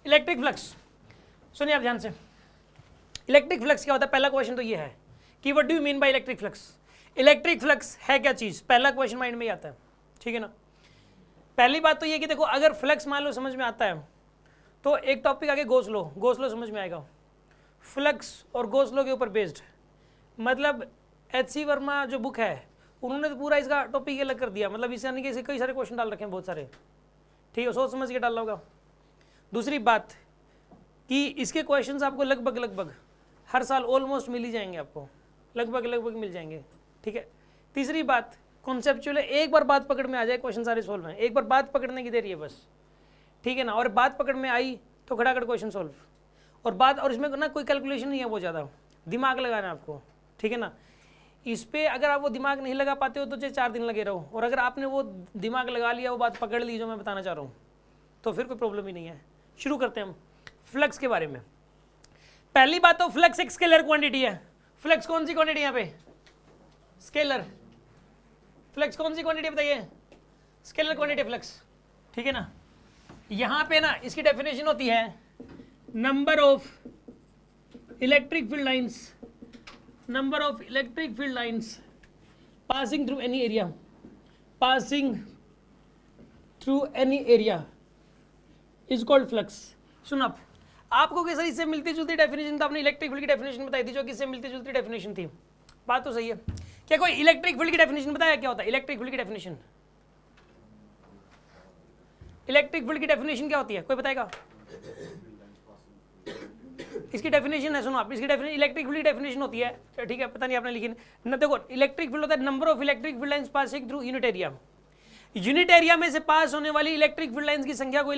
Electric flux, सुनिए आप ध्यान से, इलेक्ट्रिक फ्लक्स क्या होता है? पहला क्वेश्चन तो ये है कि what do you mean by electric flux. Electric flux है क्या चीज, पहला क्वेश्चन माइंड में ही आता है, ठीक है ना। पहली बात तो ये कि देखो, अगर फ्लक्स मान लो समझ में आता है तो एक टॉपिक आगे गोसलो समझ में आएगा। फ्लक्स और गोसलो के ऊपर बेस्ड, मतलब एच.सी. वर्मा जो बुक है उन्होंने तो पूरा इसका टॉपिक अलग कर दिया, मतलब इसे यानी कि कई सारे क्वेश्चन डाल रखे हैं बहुत सारे, ठीक है, सोच समझ के डालना होगा। दूसरी बात कि इसके क्वेश्चंस आपको लगभग हर साल ऑलमोस्ट मिल ही जाएंगे, आपको लगभग मिल जाएंगे, ठीक है। तीसरी बात कॉन्सेप्चुअल है, एक बार बात पकड़ में आ जाए क्वेश्चन सारे सॉल्व हैं, एक बार बात पकड़ने की देरी है बस, ठीक है ना। और बात पकड़ में आई तो खड़ाखड़ क्वेश्चन सॉल्व, और इसमें ना कोई कैलकुलेशन नहीं है बहुत ज़्यादा, दिमाग लगाना है आपको, ठीक है ना। इस पे अगर आप वो दिमाग नहीं लगा पाते हो तो चाहे 4 दिन लगे रहो, और अगर आपने वो दिमाग लगा लिया, वो बात पकड़ ली जो मैं बताना चाह रहा हूँ, तो फिर कोई प्रॉब्लम ही नहीं है। शुरू करते हैं हम फ्लक्स के बारे में। पहली बात तो फ्लक्स एक स्केलर क्वांटिटी है। फ्लक्स कौन सी क्वांटिटी यहाँ पे? स्केलर। फ्लक्स कौन सी क्वांटिटी बताइए? स्केलर क्वांटिटी फ्लक्स, ठीक है ना। यहाँ पे ना इसकी डेफिनेशन होती है number of electric field lines, number of electric field lines passing through any area, passing through any area is called flux। सुन आपको कैसे इससे मिलती जुलती डेफिनेशन था, आपने इलेक्ट्रिक फील्ड की डेफिनेशन बताई थी जो कि इससे मिलती जुलती डेफिनेशन थी, बात तो सही है। क्या कोई इलेक्ट्रिक फील्ड की डेफिनेशन बताया क्या होता है? इलेक्ट्रिक फील्ड की डेफिनेशन, इलेक्ट्रिक फील्ड की डेफिनेशन क्या होती है, कोई बताएगा? इसकी डेफिनेशन है, सुनो आप, इसकी डेफिनेशन इलेक्ट्रिक फील्ड की डेफिनेशन होती है, ठीक है, पता नहीं आपने लिखी न। देखो इलेक्ट्रिक फील्ड होता है number of electric field lines passing through unit area. Unit area में से पास होने वाली इलेक्ट्रिक फील्ड लाइंस की संख्या को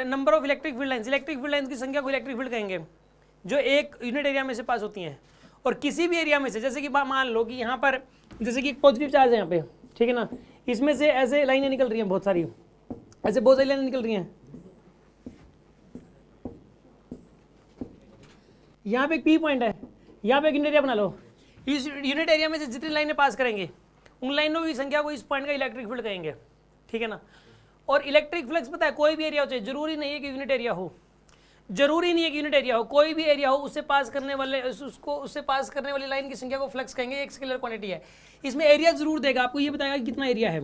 number of electric field lines की संख्या को इलेक्ट्रिक फील्ड कहेंगे, जो एक यूनिट एरिया में से पास होती हैं। और किसी भी एरिया में से, जैसे कि मान लो कि यहाँ पर जैसे कि एक पॉजिटिव चार्ज है यहाँ पे, ठीक है ना, इसमें से ऐसे लाइनें निकल रही हैं बहुत सारी, ऐसे बहुत सारी लाइनें निकल रही हैं। यहाँ पे एक पी पॉइंट है, यहाँ पे एक यूनिट एरिया बना लो। इस यूनिट एरिया में से जितनी लाइनें पास करेंगे उन लाइनों की संख्या को इस पॉइंट का इलेक्ट्रिक फील्ड कहेंगे, ठीक है ना। और इलेक्ट्रिक फ्लक्स पता है कोई भी एरिया हो, चाहे जरूरी नहीं है कि यूनिट एरिया हो, जरूरी नहीं है कि यूनिट एरिया हो, कोई भी एरिया हो, उससे पास करने वाली लाइन की संख्या को फ्लक्स कहेंगे। एक स्केलर क्वांटिटी है, इसमें एरिया जरूर देगा, आपको ये बताएगा कि कितना एरिया है।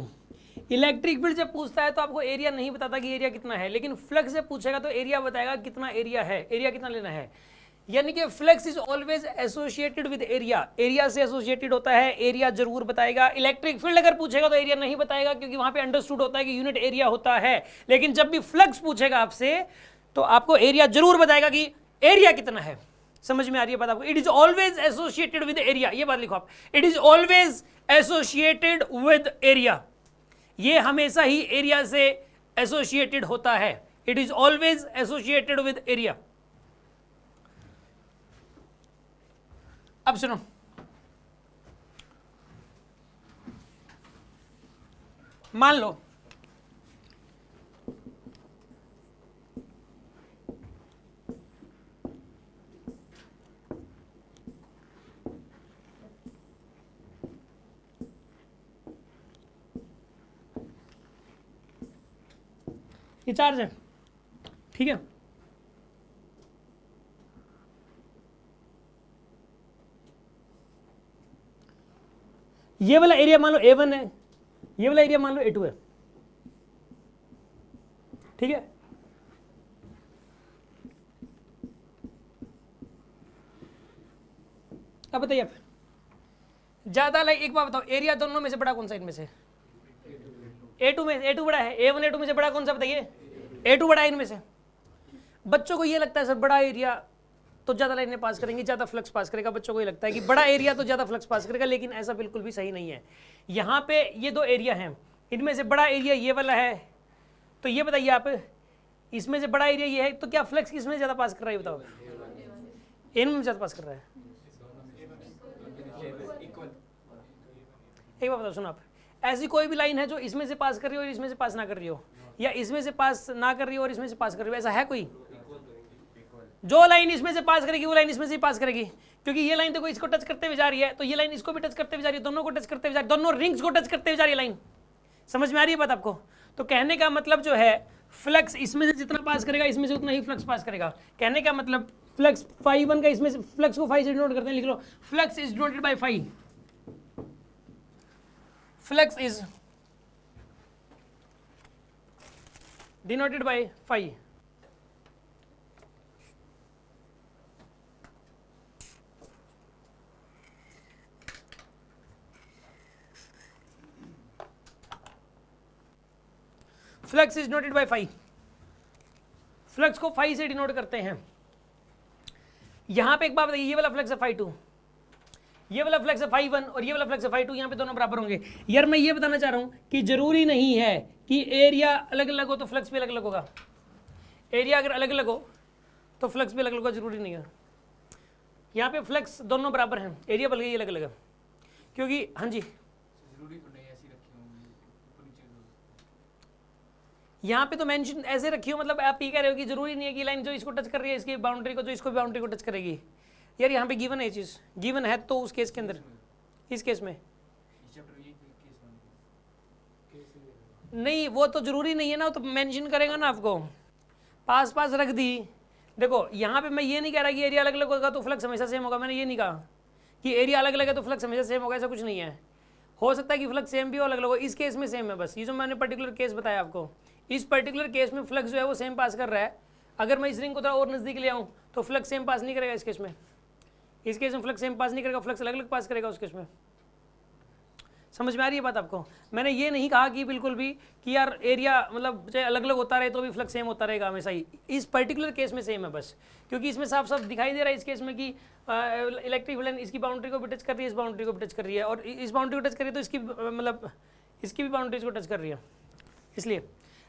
इलेक्ट्रिक फील्ड जब पूछता है तो आपको एरिया नहीं बताता कि एरिया कितना है, लेकिन फ्लक्स जब पूछेगा तो एरिया बताएगा कितना एरिया है, एरिया कितना लेना है। यानी कि flux is always associated with area, area से एसोसिएटेड होता है, एरिया जरूर बताएगा। इलेक्ट्रिक फील्ड अगर पूछेगा तो एरिया नहीं बताएगा, क्योंकि वहां पे अंडरस्टूड होता है कि यूनिट एरिया होता है। लेकिन जब भी फ्लक्स पूछेगा आपसे तो आपको एरिया जरूर बताएगा कि एरिया कितना है। समझ में आ रही है बात आपको? It is always associated with area, ये बात लिखो आप, it is always associated with area, ये हमेशा ही एरिया से एसोसिएटेड होता है। It is always associated with area. अब सुनो, मान लो ये चार्ज है, ठीक है, ये वाला एरिया मान लो A1 है, ये वाला एरिया मान लो A2 है, ठीक है। अब बताइए आप, ज्यादा एक बात बताओ, एरिया दोनों में से बड़ा कौन सा इनमें से? A2 में, A2 बड़ा है। A1 A2 में से बड़ा कौन सा बताइए? A2 बड़ा है इनमें से। बच्चों को ये लगता है सर बड़ा एरिया तो ज़्यादा लाइनें पास करेंगी, ज़्यादा फ्लक्स पास करेगा, बच्चों को ये लगता है कि बड़ा एरिया तो ज़्यादा फ्लक्स पास करेगा, लेकिन ऐसा बिल्कुल भी सही नहीं है। यहाँ पे ये दो एरिया हैं, इनमें से बड़ा एरिया ये वाला है, तो ये बताइए आप, इसमें से बड़ा एरिया ये है, तो क्या फ्लक्स किसमें ज़्यादा पास कर रहा है बताओ? इनमें ज़्यादा पास कर रहा है। एक बात बताओ, सुनो आप, ऐसी कोई भी लाइन है जो इसमें से पास कर रही हो और इसमें से पास ना कर रही हो, या इसमें से पास ना कर रही हो और इसमें से पास कर रही हो, ऐसा है कोई? जो लाइन इसमें से पास करेगी वो लाइन इसमें से पास करेगी, क्योंकि ये लाइन देखो इसको टच करते हुए जा रही है, तो ये लाइन इसको भी टच करते हुए जा रही है, दोनों को टच करते हुए जा रही है, दोनों रिंग्स को टच करते हुए जा रही है लाइन। समझ में आ रही है बात आपको? तो कहने का मतलब जो है, फ्लक्स इसमें से जितना पास करेगा इसमें से उतना ही फ्लक्स पास करेगा। कहने का मतलब फ्लक्स फाई 1 का इसमें से फ्लक्स को फाई से डिनोट करते हैं, लिख लो flux is denoted by phi, flux is denoted by phi. Flux is denoted by phi, flux को फाई से डिनोट करते हैं। यहां पे एक बात बताइए, ये वाला फ्लक्स है फाई 2, ये वाला फ्लक्स है फाई 1 और ये वाला फ्लक्स है फाई 2, यहां पे दोनों बराबर होंगे। यार मैं ये बताना चाह रहा हूं कि जरूरी नहीं है कि एरिया अलग अलग हो तो फ्लक्स भी अलग अलग होगा। एरिया अगर अलग अलग हो तो फ्लक्स भी अलग अलग होगा, जरूरी नहीं है। यहाँ पे फ्लक्स दोनों बराबर हैं, एरिया बल्कि ये अलग अलग है, क्योंकि हाँ जी यहाँ पे तो मेंशन ऐसे रखी हो, मतलब आप ये कह रहे हो कि जरूरी नहीं है कि लाइन जो इसको टच कर रही है इसकी बाउंड्री को, जो इसको बाउंड्री को टच करेगी। यार यहाँ पे गिवन है ये चीज़, गिवन है तो उस केस के अंदर, इस केस में नहीं, वो तो जरूरी नहीं है ना, वो तो मेंशन करेगा ना आपको, पास पास रख दी। देखो यहाँ पे मैं ये नहीं कह रहा कि एरिया अलग अलग होगा तो फ्लक्स हमेशा सेम होगा, मैंने ये नहीं कहा कि एरिया अलग अलग है तो फ्लक्स हमेशा सेम होगा, ऐसा कुछ नहीं है। हो सकता है कि फ्लक्स सेम भी हो, अलग अलग हो, इस केस में सेम है बस। ये जो मैंने पर्टिकुलर केस बताया आपको, इस पर्टिकुलर केस में फ्लक्स जो है वो सेम पास कर रहा है। अगर मैं इस रिंग को थोड़ा और नज़दीक ले आऊँ तो फ्लक्स सेम पास नहीं करेगा इस केस में, इस केस में फ्लक्स सेम पास नहीं करेगा, फ्लक्स अलग अलग पास करेगा उस केस में। समझ में आ रही है बात आपको? मैंने ये नहीं कहा कि बिल्कुल भी कि यार एरिया मतलब चाहे अलग अलग होता रहे तो भी फ्लक्स सेम होता रहेगा हमेशा ही, इस पर्टिकुलर केस में सेम है बस, क्योंकि इसमें साफ साफ दिखाई दे रहा है इस केस में कि इलेक्ट्रिक फील्ड इसकी बाउंड्री को भी टच कर रही है, इस बाउंड्री को भी टच कर रही है, और इस बाउंड्री को टच कर रही है तो इसकी मतलब इसकी भी बाउंड्रीज को टच कर रही है। इसलिए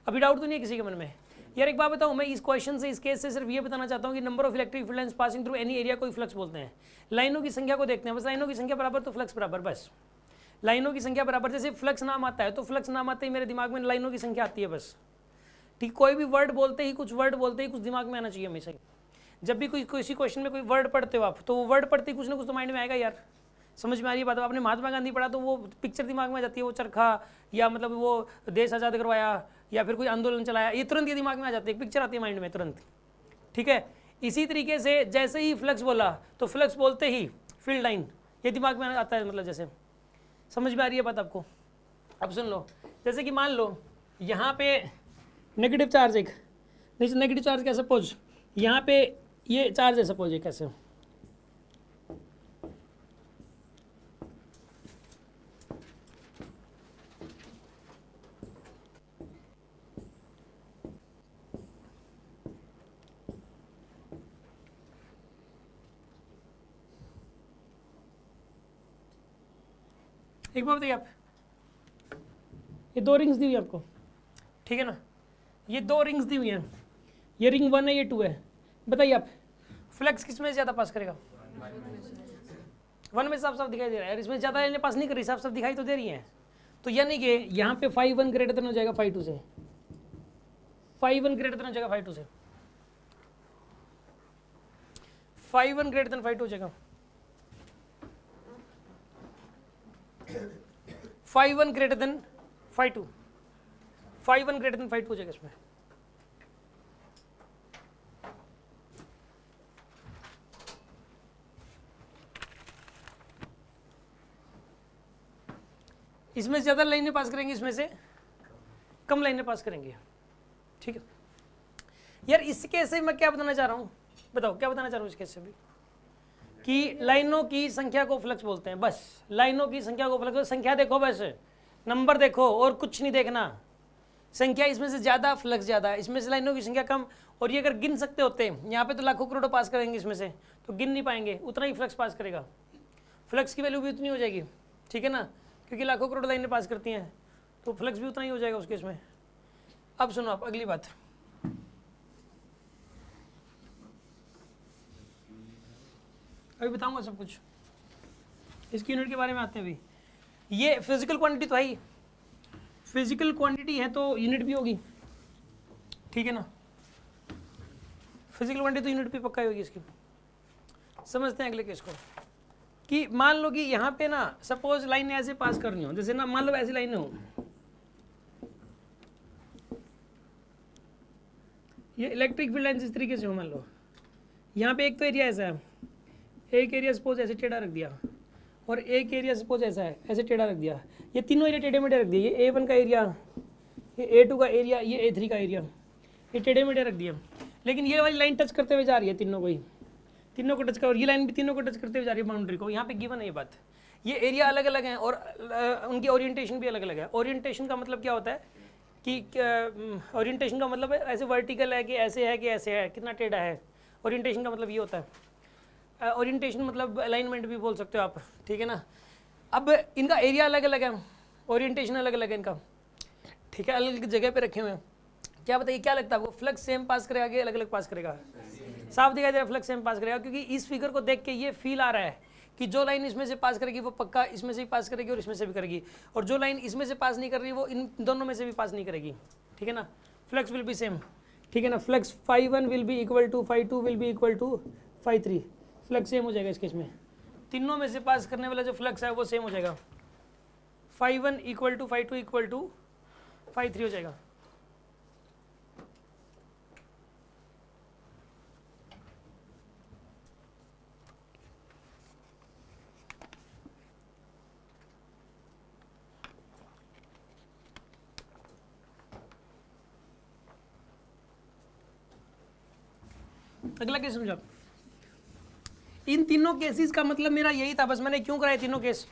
अभी डाउट तो नहीं है किसी के मन में? यार एक बात बताऊँ, मैं इस क्वेश्चन से, इस केस से सिर्फ ये बताना चाहता हूँ कि number of electric field lines passing through any area को फ्लक्स बोलते हैं। लाइनों की संख्या को देखते हैं बस, लाइनों की संख्या बराबर तो फ्लक्स बराबर, बस लाइनों की संख्या बराबर। जैसे फ्लक्स नाम आता है तो फ्लक्स नाम आते ही मेरे दिमाग में लाइनों की संख्या आती है बस, ठीक। कोई भी वर्ड बोलते ही कुछ दिमाग में आना चाहिए हमेशा ही। जब भी कोई किसी क्वेश्चन में कोई वर्ड पढ़ते हो आप, तो वो वर्ड पढ़ते ही कुछ ना कुछ तो माइंड में आएगा यार। समझ में आ रही है बात? आपने महात्मा गांधी पढ़ा तो वो पिक्चर दिमाग में आ जाती है, वो चरखा या मतलब वो देश आज़ाद करवाया या फिर कोई आंदोलन चलाया, ये तुरंत ये दिमाग में आ जाती है, पिक्चर आती है माइंड में तुरंत, ठीक है। इसी तरीके से जैसे ही फ्लक्स बोला तो फ्लक्स बोलते ही फील्ड लाइन ये दिमाग में आता है, मतलब जैसे समझ में आ रही है बात आपको? अब सुन लो, जैसे कि मान लो यहाँ पे नेगेटिव चार्ज, एक नेगेटिव चार्ज क्या, सपोज यहाँ पे ये चार्ज है, सपोज ये कैसे, एक बात बताइए आप, ये दो रिंग्स दी हुई है आपको, ठीक है ना, ये दो रिंग्स दी हुई हैं, ये रिंग 1 है, ये 2 है। बताइए आप फ्लक्स किस में ज़्यादा पास करेगा? 1 में साफ साफ दिखाई दे रहा है, इसमें ज़्यादा लाइनें पास नहीं कर रही, साफ साफ दिखाई तो दे रही हैं। तो यानी कि यहाँ पे फाई 1 ग्रेटर देन हो जाएगा फाई 2 से, फाई 1 ग्रेटर देन हो जाएगा फाई 2 से, फाई 1 ग्रेटर देन फाई 2 हो जाएगा, phi 1 greater than phi 2, phi 1 greater than phi 2 हो जाएगा इसमें। इसमें ज़्यादा लाइनें पास करेंगे, इसमें से कम लाइनें पास करेंगे, ठीक है। यार इस केस से मैं क्या बताना चाह रहा हूँ, बताओ क्या बताना चाह रहा हूँ इस केस से भी, कि लाइनों की संख्या को फ्लक्स बोलते हैं, बस लाइनों की संख्या को फ्लक्स, संख्या देखो बस, नंबर देखो और कुछ नहीं देखना, संख्या इसमें से ज़्यादा फ्लक्स ज़्यादा, इसमें से लाइनों की संख्या कम। और ये अगर गिन सकते होते हैं, यहाँ पे तो लाखों करोड़ों पास करेंगे इसमें से, तो गिन नहीं पाएंगे, उतना ही फ्लक्स पास करेगा, फ्लक्स की वैल्यू भी उतनी हो जाएगी, ठीक है ना, क्योंकि लाखों करोड़ लाइनें पास करती हैं तो फ्लक्स भी उतना ही हो जाएगा उस केस में। अब सुनो आप अगली बात, अभी बताऊंगा सब कुछ, इसकी यूनिट के बारे में आते हैं अभी। ये फिजिकल क्वांटिटी तो है ही, फिजिकल क्वांटिटी है तो यूनिट भी होगी, ठीक है ना, फिजिकल क्वांटिटी तो यूनिट भी पक्का होगी इसकी। समझते हैं अगले केस को, कि मान लो कि यहाँ पे ना सपोज लाइन ऐसे पास करनी हो, जैसे ना मान लो ऐसी लाइन हो, ये इलेक्ट्रिक फील्ड लाइन इस तरीके से हो, मान लो यहाँ पे एक तो एरिया ऐसा है, एक एरिया सपोज ऐसे टेढ़ा रख दिया, और एक एरिया सपोज ऐसा है ऐसे टेढ़ा रख दिया, ये तीनों एरिया टेढ़े मेढ़े रख दिए, ये A1 का एरिया, ये A2 का एरिया, ये A3 का एरिया, ये टेढ़े मेढ़े रख दिया। लेकिन ये वाली लाइन टच करते हुए जा रही है तीनों को ही, तीनों को टच कर, और ये लाइन भी तीनों को टच करते हुए जा रही है बाउंड्री को। यहाँ पे गिवन है ये बात, ये एरिया अलग अलग हैं और उनकी ओरिएंटेशन भी अलग अलग है। ओरिएंटेशन का मतलब क्या होता है कि ओरिएंटेशन का मतलब है ऐसे वर्टिकल है कि ऐसे है कि ऐसे है, कितना टेढ़ा है, ओरिएंटेशन का मतलब ये होता है। ओरिएंटेशन मतलब अलाइनमेंट भी बोल सकते हो आप, ठीक है ना। अब इनका एरिया अलग अलग है, ओरिएंटेशन अलग अलग है इनका, ठीक है, अलग अलग जगह पे रखे हुए हैं। क्या बताइए क्या लगता है आपको, फ्लक्स सेम पास करेगा कि अलग अलग पास करेगा? साफ दिखाई दे रहा है फ्लक्स सेम पास करेगा, क्योंकि इस फिगर को देख के ये फील आ रहा है कि जो लाइन इसमें से पास करेगी वो पक्का इसमें से भी पास करेगी और इसमें से भी करेगी, और जो लाइन इसमें से पास नहीं कर रही वो इन दोनों में से भी पास नहीं करेगी, ठीक है ना। फ्लक्स विल बी सेम, ठीक है ना। Flux φ1 will be equal to φ2 will be equal to φ3, flux same हो जाएगा इस केस में, तीनों में से पास करने वाला जो फ्लक्स है वो सेम हो जाएगा, φ1 इक्वल टू φ2 इक्वल टू φ3 हो जाएगा। अगला केस समझो, इन तीनों केसेस का मतलब मेरा यही था, बस मैंने क्यों कराया तीनों केस,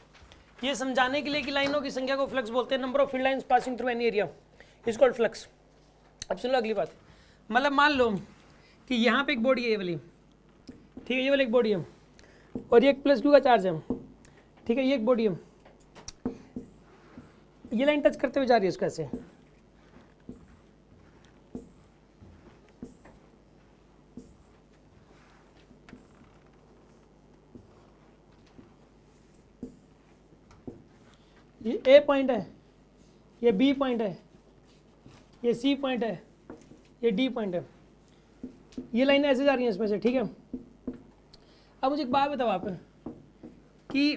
ये समझाने के लिए कि लाइनों की संख्या को फ्लक्स बोलते हैं, number of field lines passing through any area is called flux. अब सुन लो अगली बात, मतलब मान लो कि यहाँ पे एक बॉडी है ये वाली, ठीक है, ये वाली एक बॉडी है और ये एक प्लस क्यू का चार्ज है, ठीक है, ये एक बॉडी है, ये लाइन टच करते हुए जा रही है उसका ऐसे, ये ए पॉइंट है, ये बी पॉइंट है, ये सी पॉइंट है, ये डी पॉइंट है, ये लाइनें ऐसे जा रही हैं इसमें से, ठीक है। अब मुझे एक बात बताओ आप कि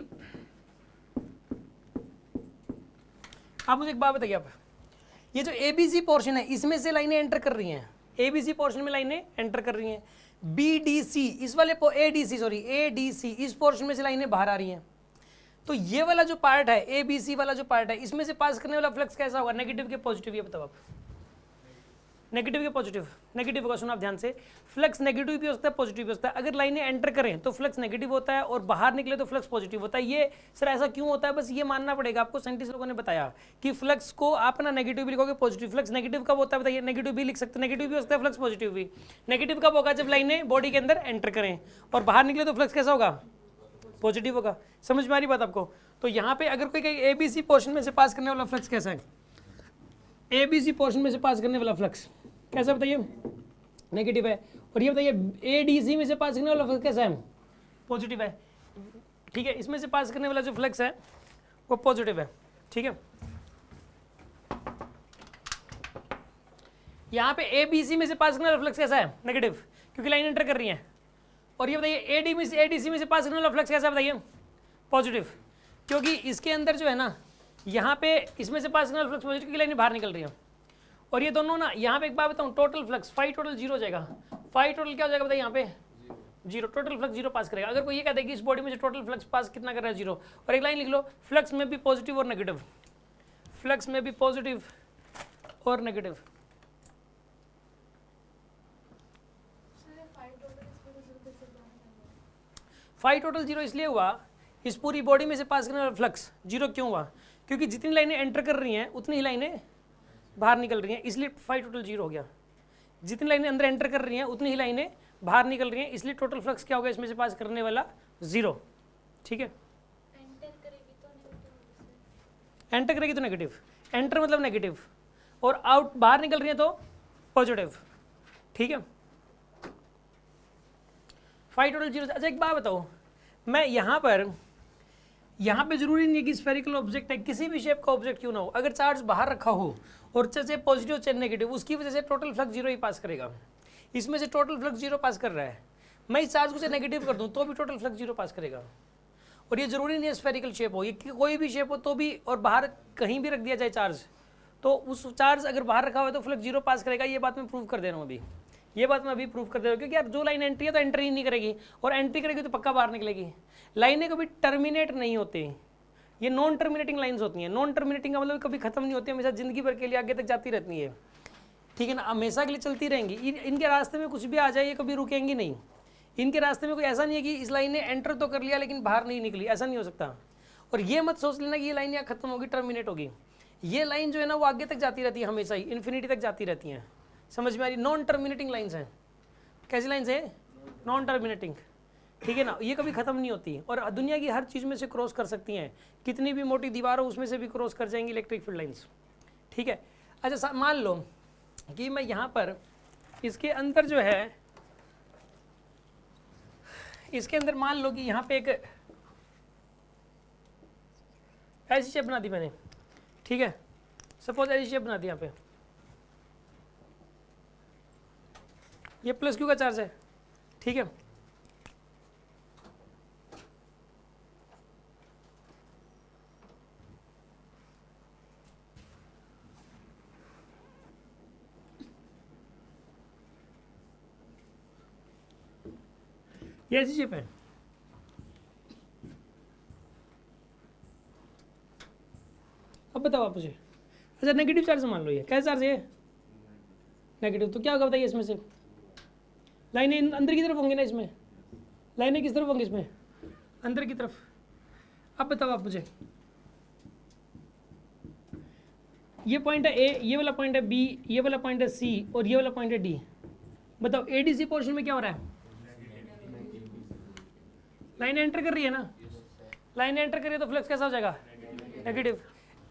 मुझे एक बात बताइए आप, ये जो ए बी सी पोर्शन है इसमें से लाइनें एंटर कर रही हैं, ए बी सी पोर्शन में लाइनें एंटर कर रही हैं, बी डी सी इस वाले ए डी सी इस पोर्शन में से लाइनें बाहर आ रही हैं। तो ये वाला जो पार्ट है ए बी सी वाला जो पार्ट है इसमें से पास करने वाला फ्लक्स कैसा होगा, नेगेटिव के पॉजिटिव, ये बताओ आप। नेगेटिव के पॉजिटिव, नेगेटिव का सुना आप ध्यान से, फ्लक्स नेगेटिव भी हो सकता है पॉजिटिव भी हो सकता है। अगर लाइनें एंटर करें तो फ्लक्स नेगेटिव होता है और बाहर निकले तो फ्लक्स पॉजिटिव होता है। ये सर ऐसा क्यों होता है, बस ये मानना पड़ेगा आपको, साइंटिस्ट लोगों ने बताया कि फ्लक्स को आप ना नेगेटिव भी लिखोगे पॉजिटिव, फ्लक्स नेगेटिव कब होता है बताइए, नेगेटिव भी लिख सकते, नेगेटिव भी हो सकता है फ्लक्स पॉजिटिव भी। नेगेटिव कब होगा, जब लाइनें बॉडी के अंदर एंटर करें और बाहर निकले तो फ्लक्स कैसा होगा, पॉजिटिव होगा। समझ में आ रही बात आपको। तो यहाँ पे अगर कोई कहीं ए बी सी पोर्शन में से पास करने वाला फ्लक्स कैसा है, ए बी सी पोर्शन में से पास करने वाला फ्लक्स कैसा बताइए, नेगेटिव है, और ये बताइए ए डी सी में से पास करने वाला फ्लक्स कैसा है, पॉजिटिव है, ठीक है। इसमें से पास करने वाला जो फ्लक्स है वो पॉजिटिव है, ठीक है। यहाँ पे ए बी सी में से पास करने वाला फ्लक्स कैसा है, नेगेटिव, क्योंकि लाइन एंटर कर रही है। और ये बताइए ए डी सी में से पास करने वाला फ्लक्स कैसा है बताइए, पॉजिटिव, क्योंकि इसके अंदर जो है ना यहाँ पे इसमें से पास करने वाला फ्लक्स पॉजिटिव की लाइन बाहर निकल रही है। और ये दोनों ना यहाँ पे एक बात बताऊँ, total flux phi total zero हो जाएगा, फाई टोटल क्या हो जाएगा बताइए, यहाँ पे जीरो, टोटल फ्लक्स जीरो पास करेगा। अगर कोई ये कहता है कि इस बॉडी में जो टोटल फ्लक्स पास कितना कर रहा है, जीरो, और एक लाइन लिख लो, फ्लक्स में भी पॉजिटिव और नेगेटिव, फ्लक्स में भी पॉजिटिव और नेगेटिव। फाई टोटल जीरो इसलिए हुआ, इस पूरी बॉडी में से पास करने वाला फ्लक्स जीरो क्यों हुआ, क्योंकि जितनी लाइनें एंटर कर रही हैं उतनी ही लाइनें बाहर निकल रही हैं, इसलिए फाई टोटल जीरो हो गया। जितनी लाइनें अंदर एंटर कर रही हैं उतनी ही लाइनें बाहर निकल रही हैं, इसलिए टोटल फ्लक्स क्या हो गया, इसमें से पास करने वाला जीरो, ठीक है। एंटर करेगी तो नेगेटिव, एंटर मतलब नेगेटिव, और आउट बाहर निकल रही है तो पॉजिटिव, ठीक है। Phi total zero. अच्छा एक बात बताओ, मैं यहाँ पे जरूरी नहीं है कि स्फेरिकल ऑब्जेक्ट है, किसी भी शेप का ऑब्जेक्ट क्यों ना हो, अगर चार्ज बाहर रखा हो और चाहे पॉजिटिव चाहे नेगेटिव, उसकी वजह से टोटल फ्लक्स जीरो ही पास करेगा। इसमें से टोटल फ्लक्स जीरो पास कर रहा है, मैं इस चार्ज को से नेगेटिव कर दूं तो भी टोटल फ्लक्स जीरो पास करेगा। और ये जरूरी नहीं है स्फेरिकल शेप हो, ये कोई भी शेप हो तो भी, और बाहर कहीं भी रख दिया जाए चार्ज, तो उस चार्ज अगर बाहर रखा हुआ है तो फ्लक्स जीरो पास करेगा। ये बात मैं प्रूव कर दे रहा हूँ अभी, ये बात मैं अभी प्रूव कर दे रहा हूँ, क्योंकि यार जो लाइन एंट्री है तो एंट्री ही नहीं करेगी, और एंट्री करेगी तो पक्का बाहर निकलेगी। लाइनें कभी टर्मिनेट नहीं होते, ये नॉन टर्मिनेटिंग लाइन्स होती हैं। नॉन टर्मिनेटिंग का मतलब कभी खत्म नहीं होती, हमेशा जिंदगी भर के लिए आगे तक जाती रहती है, ठीक है ना, हमेशा के लिए चलती रहेंगी। इनके रास्ते में कुछ भी आ जाए ये कभी रुकेंगी नहीं। इनके रास्ते में कोई ऐसा नहीं है कि इस लाइन ने एंटर तो कर लिया लेकिन बाहर नहीं निकली, ऐसा नहीं हो सकता। और ये मत सोच लेना कि ये लाइन यहाँ खत्म होगी, टर्मिनेट होगी। ये लाइन जो है ना वो आगे तक जाती रहती है, हमेशा ही इन्फिनिटी तक जाती रहती हैं। समझ में आ रही? नॉन टर्मिनेटिंग लाइन्स हैं। कैसी लाइन्स है? नॉन टर्मिनेटिंग, ठीक है ना, ये कभी खत्म नहीं होती और दुनिया की हर चीज़ में से क्रॉस कर सकती हैं। कितनी भी मोटी दीवार हो उसमें से भी क्रॉस कर जाएंगी इलेक्ट्रिक फील्ड लाइन्स, ठीक है। अच्छा मान लो कि मैं यहाँ पर इसके अंदर जो है, इसके अंदर मान लो कि यहाँ पे एक ऐसी शेप बना दी मैंने, ठीक है, सपोज ऐसी शेप बना दी यहाँ पे, ये प्लस क्यू का चार्ज है, ठीक है। ये ऐसी शेप है। अब बताओ आप मुझे, अच्छा नेगेटिव चार्ज मान लो, ये कैसा चार्ज है? नेगेटिव। तो क्या होगा बताइए इसमें से? लाइनें अंदर की तरफ होंगी ना, इसमें लाइनें किस तरफ होंगी? इसमें अंदर की तरफ। अब बताओ आप मुझे, ये पॉइंट है ए, ये वाला पॉइंट है बी, ये वाला पॉइंट है सी और ये वाला पॉइंट है डी। बताओ एडीसी पोर्शन में क्या हो रहा है? लाइन एंटर कर रही है ना, लाइन एंटर कर रही है तो फ्लक्स कैसा हो जाएगा? नेगेटिव।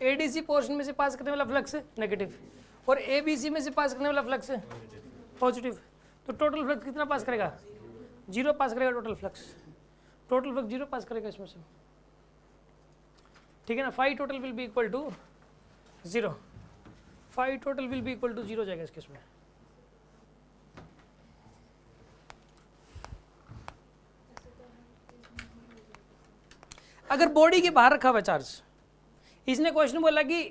एडीसी पोर्शन में से पास करने वाला फ्लक्स नेगेटिव और एबीसी में से पास करने वाला फ्लक्स पॉजिटिव। तो टोटल फ्लक्स कितना पास करेगा? 0 पास करेगा total flux. Total flux 0 pass करेगा इसमें से, ठीक है ना। Phi total will be equal to 0, phi total will be equal to 0 जाएगा इस केस में। अगर बॉडी के बाहर रखा हुआ चार्ज, इसने क्वेश्चन बोला कि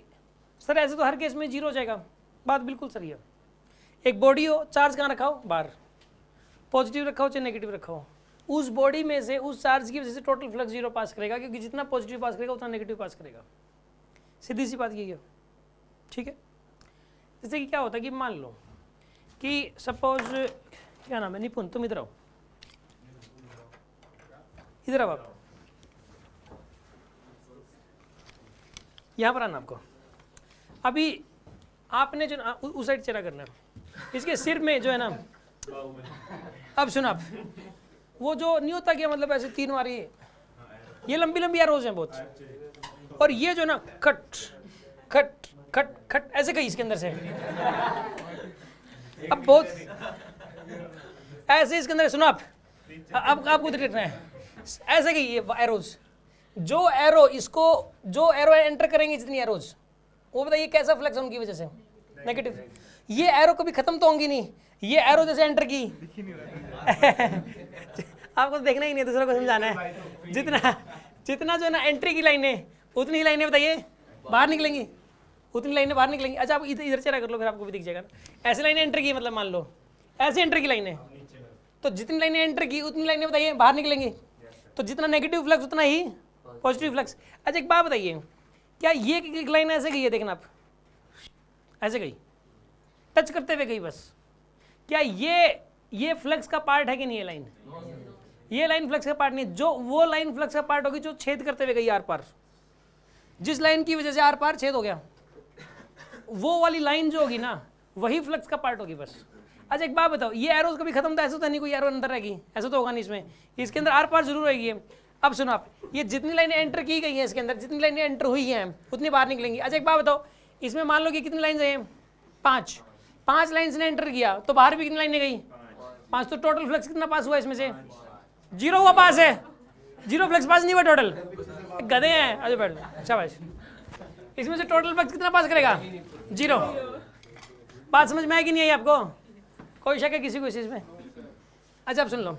सर ऐसे तो हर केस में 0 हो जाएगा, बात बिल्कुल सही है। एक बॉडी हो, चार्ज कहाँ रखा हो? बाहर। पॉजिटिव रखा हो चाहे नेगेटिव रखा हो, उस बॉडी में से उस चार्ज की वजह से टोटल फ्लक्स 0 पास करेगा, क्योंकि जितना पॉजिटिव पास करेगा उतना नेगेटिव पास करेगा। सीधी सी बात यही है, ठीक है। जैसे कि क्या होता है कि मान लो कि सपोज, क्या नाम है, निपुण, तुम इधर आओ, इधर आओ आप, यहाँ पर आना आपको। अभी आपने जो उस साइड चेहरा करना है, इसके सिर में जो है ना, अब सुनो आप, वो जो नहीं होता कि मतलब ऐसे 3 बार ये लंबी लंबी एरोज हैं बहुत, और ये जो ना खट खट खट खट ऐसे कहीं इसके अंदर से, अब बहुत ऐसे इसके अंदर सुनो आप, अब आपको देखना है ऐसे कहीं ये एरोज, जो एरो इसको, जो एरो एंटर करेंगे जितनी एरोज, वो बताइए कैसा फ्लक्स उनकी वजह से? नेगेटिव। ये एरो कभी खत्म तो होंगी नहीं, ये एरो जैसे एंटर की आपको तो देखना ही नहीं, दूसरों को समझाना है। जितना जितना जो है ना एंट्री की लाइन है उतनी ही लाइनें बताइए बाहर निकलेंगी, उतनी लाइनें बाहर निकलेंगी। अच्छा आप इधर चेहरा कर लो, फिर आपको भी दिख जाएगा। ऐसी लाइनें एंटर की, मतलब मान लो ऐसे एंटर की लाइनें, तो जितनी लाइनें एंटर की उतनी लाइनें बताइए बाहर निकलेंगी। तो जितना नेगेटिव फ्लक्स उतना ही पॉजिटिव फ्लक्स। अच्छा एक बात बताइए, क्या ये लाइन ऐसे गई है? देखना आप, ऐसे गई, टच करते हुए गई बस। क्या ये फ्लक्स का पार्ट है कि नहीं? ये लाइन फ्लक्स का पार्ट नहीं। जो वो लाइन फ्लक्स का पार्ट होगी जो छेद करते हुए गई आर पार, जिस लाइन की वजह से आर पार छेद हो गया, वो वाली लाइन जो होगी ना वही फ्लक्स का पार्ट होगी बस। अच्छा एक बात बताओ, ये एरोज कभी खत्म तो ऐसा तो नहीं कोई एरो अंदर रहेगी? ऐसा तो होगा नहीं इसमें, इसके अंदर आर पार जरूर रहेगी। अब सुनो आप, ये जितनी लाइनें एंटर की गई हैं इसके अंदर, जितनी लाइनें एंटर हुई हैं उतनी बाहर निकलेंगी। अच्छा एक बात बताओ, इसमें मान लो कि कितनी लाइन है? 5 लाइन्स ने एंटर किया तो बाहर भी कितनी लाइनें गई? 5। तो टोटल फ्लक्स कितना पास हुआ इसमें से? 0 हुआ पास है, 0 फ्लक्स पास नहीं हुआ टोटल। गधे हैं। अच्छा बैठ जाओ, शाबाश। इसमें से टोटल फ्लक्स कितना पास करेगा? 0। बात समझ में आएगी नहीं आई आपको? कोई शक है किसी को इस चीज़ में? अच्छा आप सुन लो,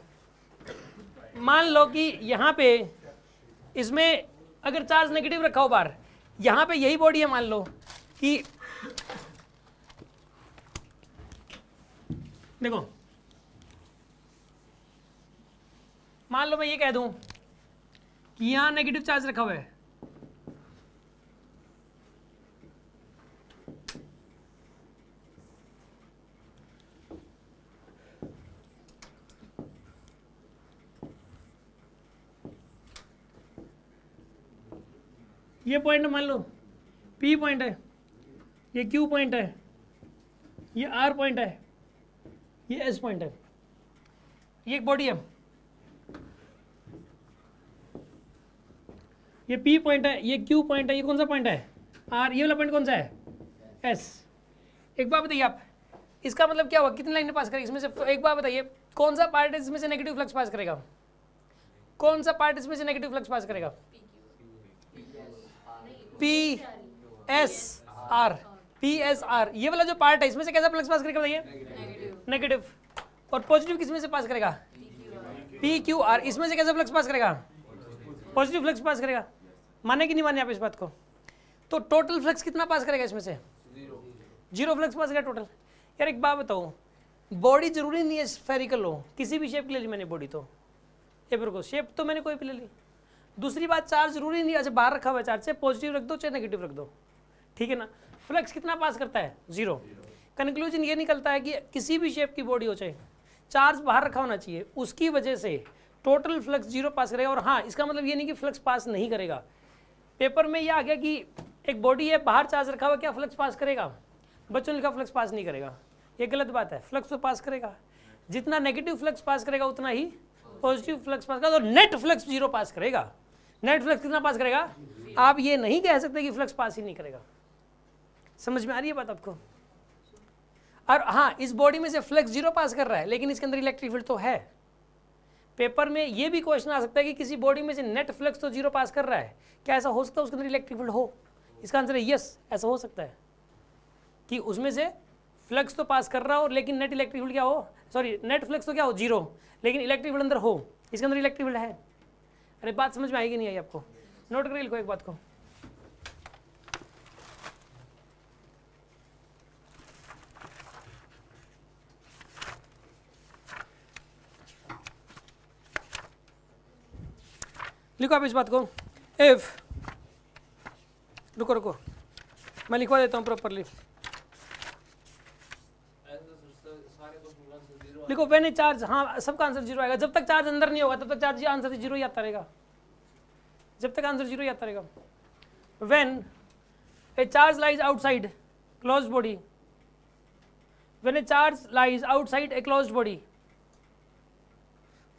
मान लो कि यहाँ पे इसमें अगर चार्ज नेगेटिव रखा हो बाहर, यहाँ पे यही बॉडी है, मान लो कि देखो मान लो मैं ये कह दूं कि यहां नेगेटिव चार्ज रखा हुआ है, ये पॉइंट मान लो P पॉइंट है, ये Q पॉइंट है, ये R पॉइंट है, ये S पॉइंट है, ये एक बॉडी है, ये P पॉइंट है, ये Q पॉइंट है, ये कौन सा पॉइंट है R, ये वाला पॉइंट कौन सा है S। एक बात बताइए आप, इसका मतलब क्या हुआ, कितनी लाइनें पास करेगी इसमें से, एक बात बताइए कौन सा पार्ट इसमें से नेगेटिव फ्लक्स पास करेगा, कौन सा पार्ट इसमें से नेगेटिव फ्लक्स पास करेगा, PSR, PSR, ये वाला जो पार्ट है इसमें से कैसा फ्लक्स पास करेगा बताइए, नेगेटिव। और पॉजिटिव किसमें से पास करेगा, PQR, इसमें से कैसा फ्लक्स पास करेगा, पॉजिटिव फ्लक्स पास करेगा। माने कि नहीं माने आप इस बात को? तो टोटल फ्लक्स कितना पास करेगा इसमें से, जीरो फ्लक्स पास करेगा टोटल। यार एक बात बताओ, बॉडी जरूरी नहीं है स्फेरिकल हो, किसी भी शेप ले ली मैंने बॉडी, तो ये को शेप तो मैंने कोई भी ले ली। दूसरी बात, चार्ज जरूरी नहीं, अच्छा बाहर रखा हुआ है चार्ज, से पॉजिटिव रख दो चाहे नेगेटिव रख दो, ठीक है ना। फ्लक्स कितना पास करता है, जीरो। कंक्लूजन ये निकलता है कि किसी भी शेप की बॉडी हो चाहे, चार्ज बाहर रखा होना चाहिए, उसकी वजह से टोटल फ्लक्स जीरो पास करेगा। और हाँ, इसका मतलब ये नहीं कि फ्लक्स पास नहीं करेगा। पेपर में ये आ गया कि एक बॉडी है, बाहर चार्ज रखा हुआ, क्या फ्लक्स पास करेगा, बच्चों ने लिखा फ्लक्स पास नहीं करेगा, ये गलत बात है, फ्लक्स तो पास करेगा। जितना नेगेटिव फ्लक्स पास करेगा उतना ही पॉजिटिव फ्लक्स पास करेगा, और नेट फ्लक्स जीरो पास करेगा। नेट फ्लक्स कितना पास करेगा, आप ये नहीं कह सकते कि फ्लक्स पास ही नहीं करेगा। समझ में आ रही है बात आपको? और हाँ, इस बॉडी में से फ्लक्स जीरो पास कर रहा है, लेकिन इसके अंदर इलेक्ट्रिक फील्ड तो है। पेपर में ये भी क्वेश्चन आ सकता है कि किसी बॉडी में से नेट फ्लक्स तो जीरो पास कर रहा है, क्या ऐसा हो सकता है उसके अंदर इलेक्ट्रिक फील्ड हो? इसका आंसर है यस, ऐसा हो सकता है कि उसमें से फ्लक्स तो पास कर रहा हो, लेकिन नेट इलेक्ट्रिक फील्ड क्या हो, सॉरी नेट फ्लक्स तो क्या हो, जीरो, लेकिन इलेक्ट्रिक फील्ड अंदर हो, इसके अंदर इलेक्ट्रिक फील्ड है। अरे बात समझ में आएगी नहीं आई आपको? नोट कर लिखो एक बात को, लिखो आप इस बात को। इफ, रुको रुको मैं लिखवा देता हूँ प्रॉपरली, लिखो व्हेन ए चार्ज, हाँ सबका आंसर जीरो आएगा, जब तक चार्ज अंदर नहीं होगा तब तक चार्ज आंसर जीरो ही आता रहेगा, जब तक आंसर जीरो ही आता रहेगा। When A charge lies outside closed body, when A charge lies outside a closed body,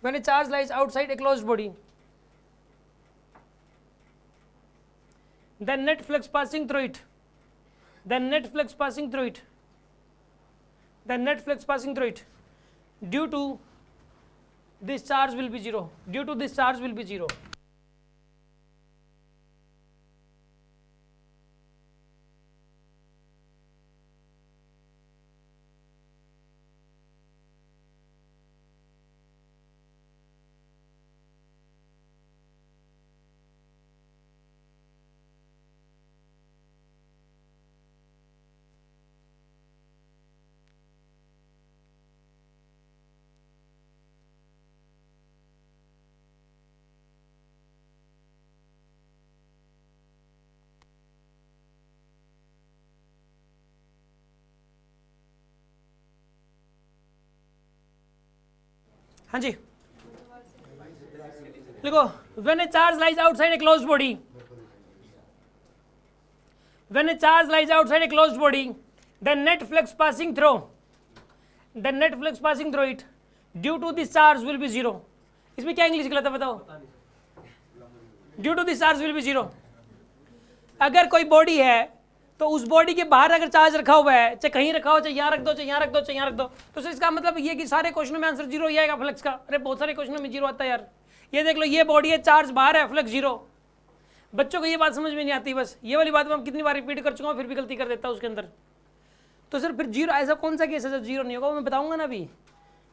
when A charge lies outside a closed body, then net flux passing through it, then net flux passing through it, then net flux passing through it, due to this charge will be zero, due to this charge will be zero. हाँ जी देखो, when a charge lies outside a closed body, when a charge lies outside a closed body, the net flux passing through, the net flux passing through it due to this charge will be zero. इसमें क्या English गलत है बताओ? Due to this charge will be zero. अगर कोई body है तो उस बॉडी के बाहर अगर चार्ज रखा हुआ है, चाहे कहीं रखा हो, चाहे यहाँ रख दो, चाहे यहाँ रख दो, चाहे यहाँ रख दो, तो इसका मतलब ये कि सारे क्वेश्चनों में आंसर जीरो ही आएगा फ्लक्स का। अरे बहुत सारे क्वेश्चनों में जीरो आता है यार, ये देख लो, ये बॉडी है, चार्ज बाहर है, फ्लक्स जीरो। बच्चों को ये बात समझ में नहीं आती, बस ये वाली बात मैं कितनी बार रिपीट कर चुका हूँ, फिर भी गलती कर देता हूँ उसके अंदर। तो सर फिर जीरो, ऐसा कौन सा केस है जब जीरो नहीं होगा, वो मैं बताऊंगा ना अभी,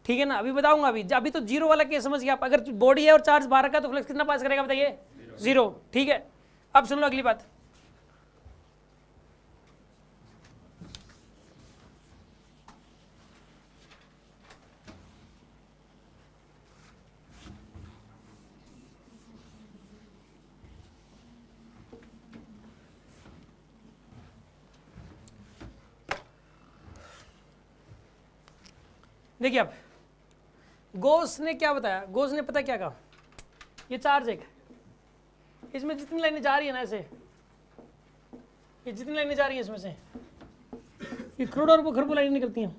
ठीक है ना, अभी बताऊंगा। अभी तो जीरो वाला केस समझ गया आप। अगर बॉडी है और चार्ज बाहर का तो फ्लक्स कितना पास करेगा बताइए? जीरो, ठीक है। अब सुन लो अगली बात, देखिए आप, गॉस ने क्या बताया, गॉस ने पता क्या कहा, ये चार्ज एक, इसमें जितनी लाइनें जा रही है ना ऐसे, ये जितनी लाइनें जा रही हैं इसमें से, ये करोड़ों अरबों खरबों लाइनें निकलती हैं।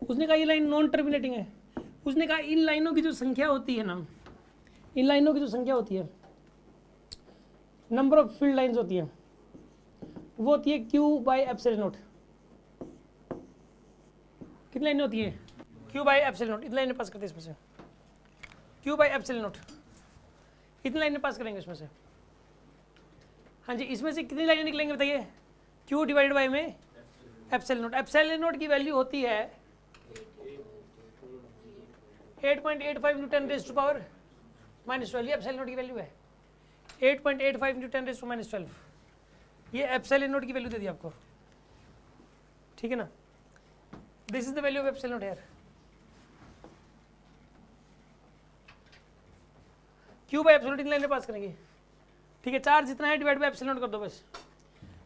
उसने कहा ये लाइन नॉन टर्मिनेटिंग है। उसने कहा इन लाइनों की जो संख्या होती है ना, इन लाइनों की जो संख्या होती है, नंबर ऑफ फील्ड लाइंस होती है, वो होती है Q बाई एप्सिलॉन नॉट। कितनी लाइनें होती है? Q by epsilon not. इतनी लाइनें पास करते हैं इसमें से, Q बाई एप्सिलॉन नॉट, इतनी लाइनें पास करेंगे इसमें से। हाँ जी, इसमें से कितनी लाइनें निकलेंगे बताइए? Q डिवाइडेड बाई में एप्सिलॉन नॉट। एप्सिलॉन नॉट की वैल्यू होती है 8.85 इंटू 10 रेज़ टू पावर -12। ये एप्सिलॉन नॉट की वैल्यू है, 8.85 इंटू 10 रेज़ टू -12। ये एप्सिलॉन नॉट की वैल्यू दे दी आपको, ठीक है ना। This is the value of epsilon naught here. Q by epsilon naught in line pass करेंगे, ठीक है। चार्ज जितना है डिवाइड बाई एप्सिलॉन नॉट कर दो बस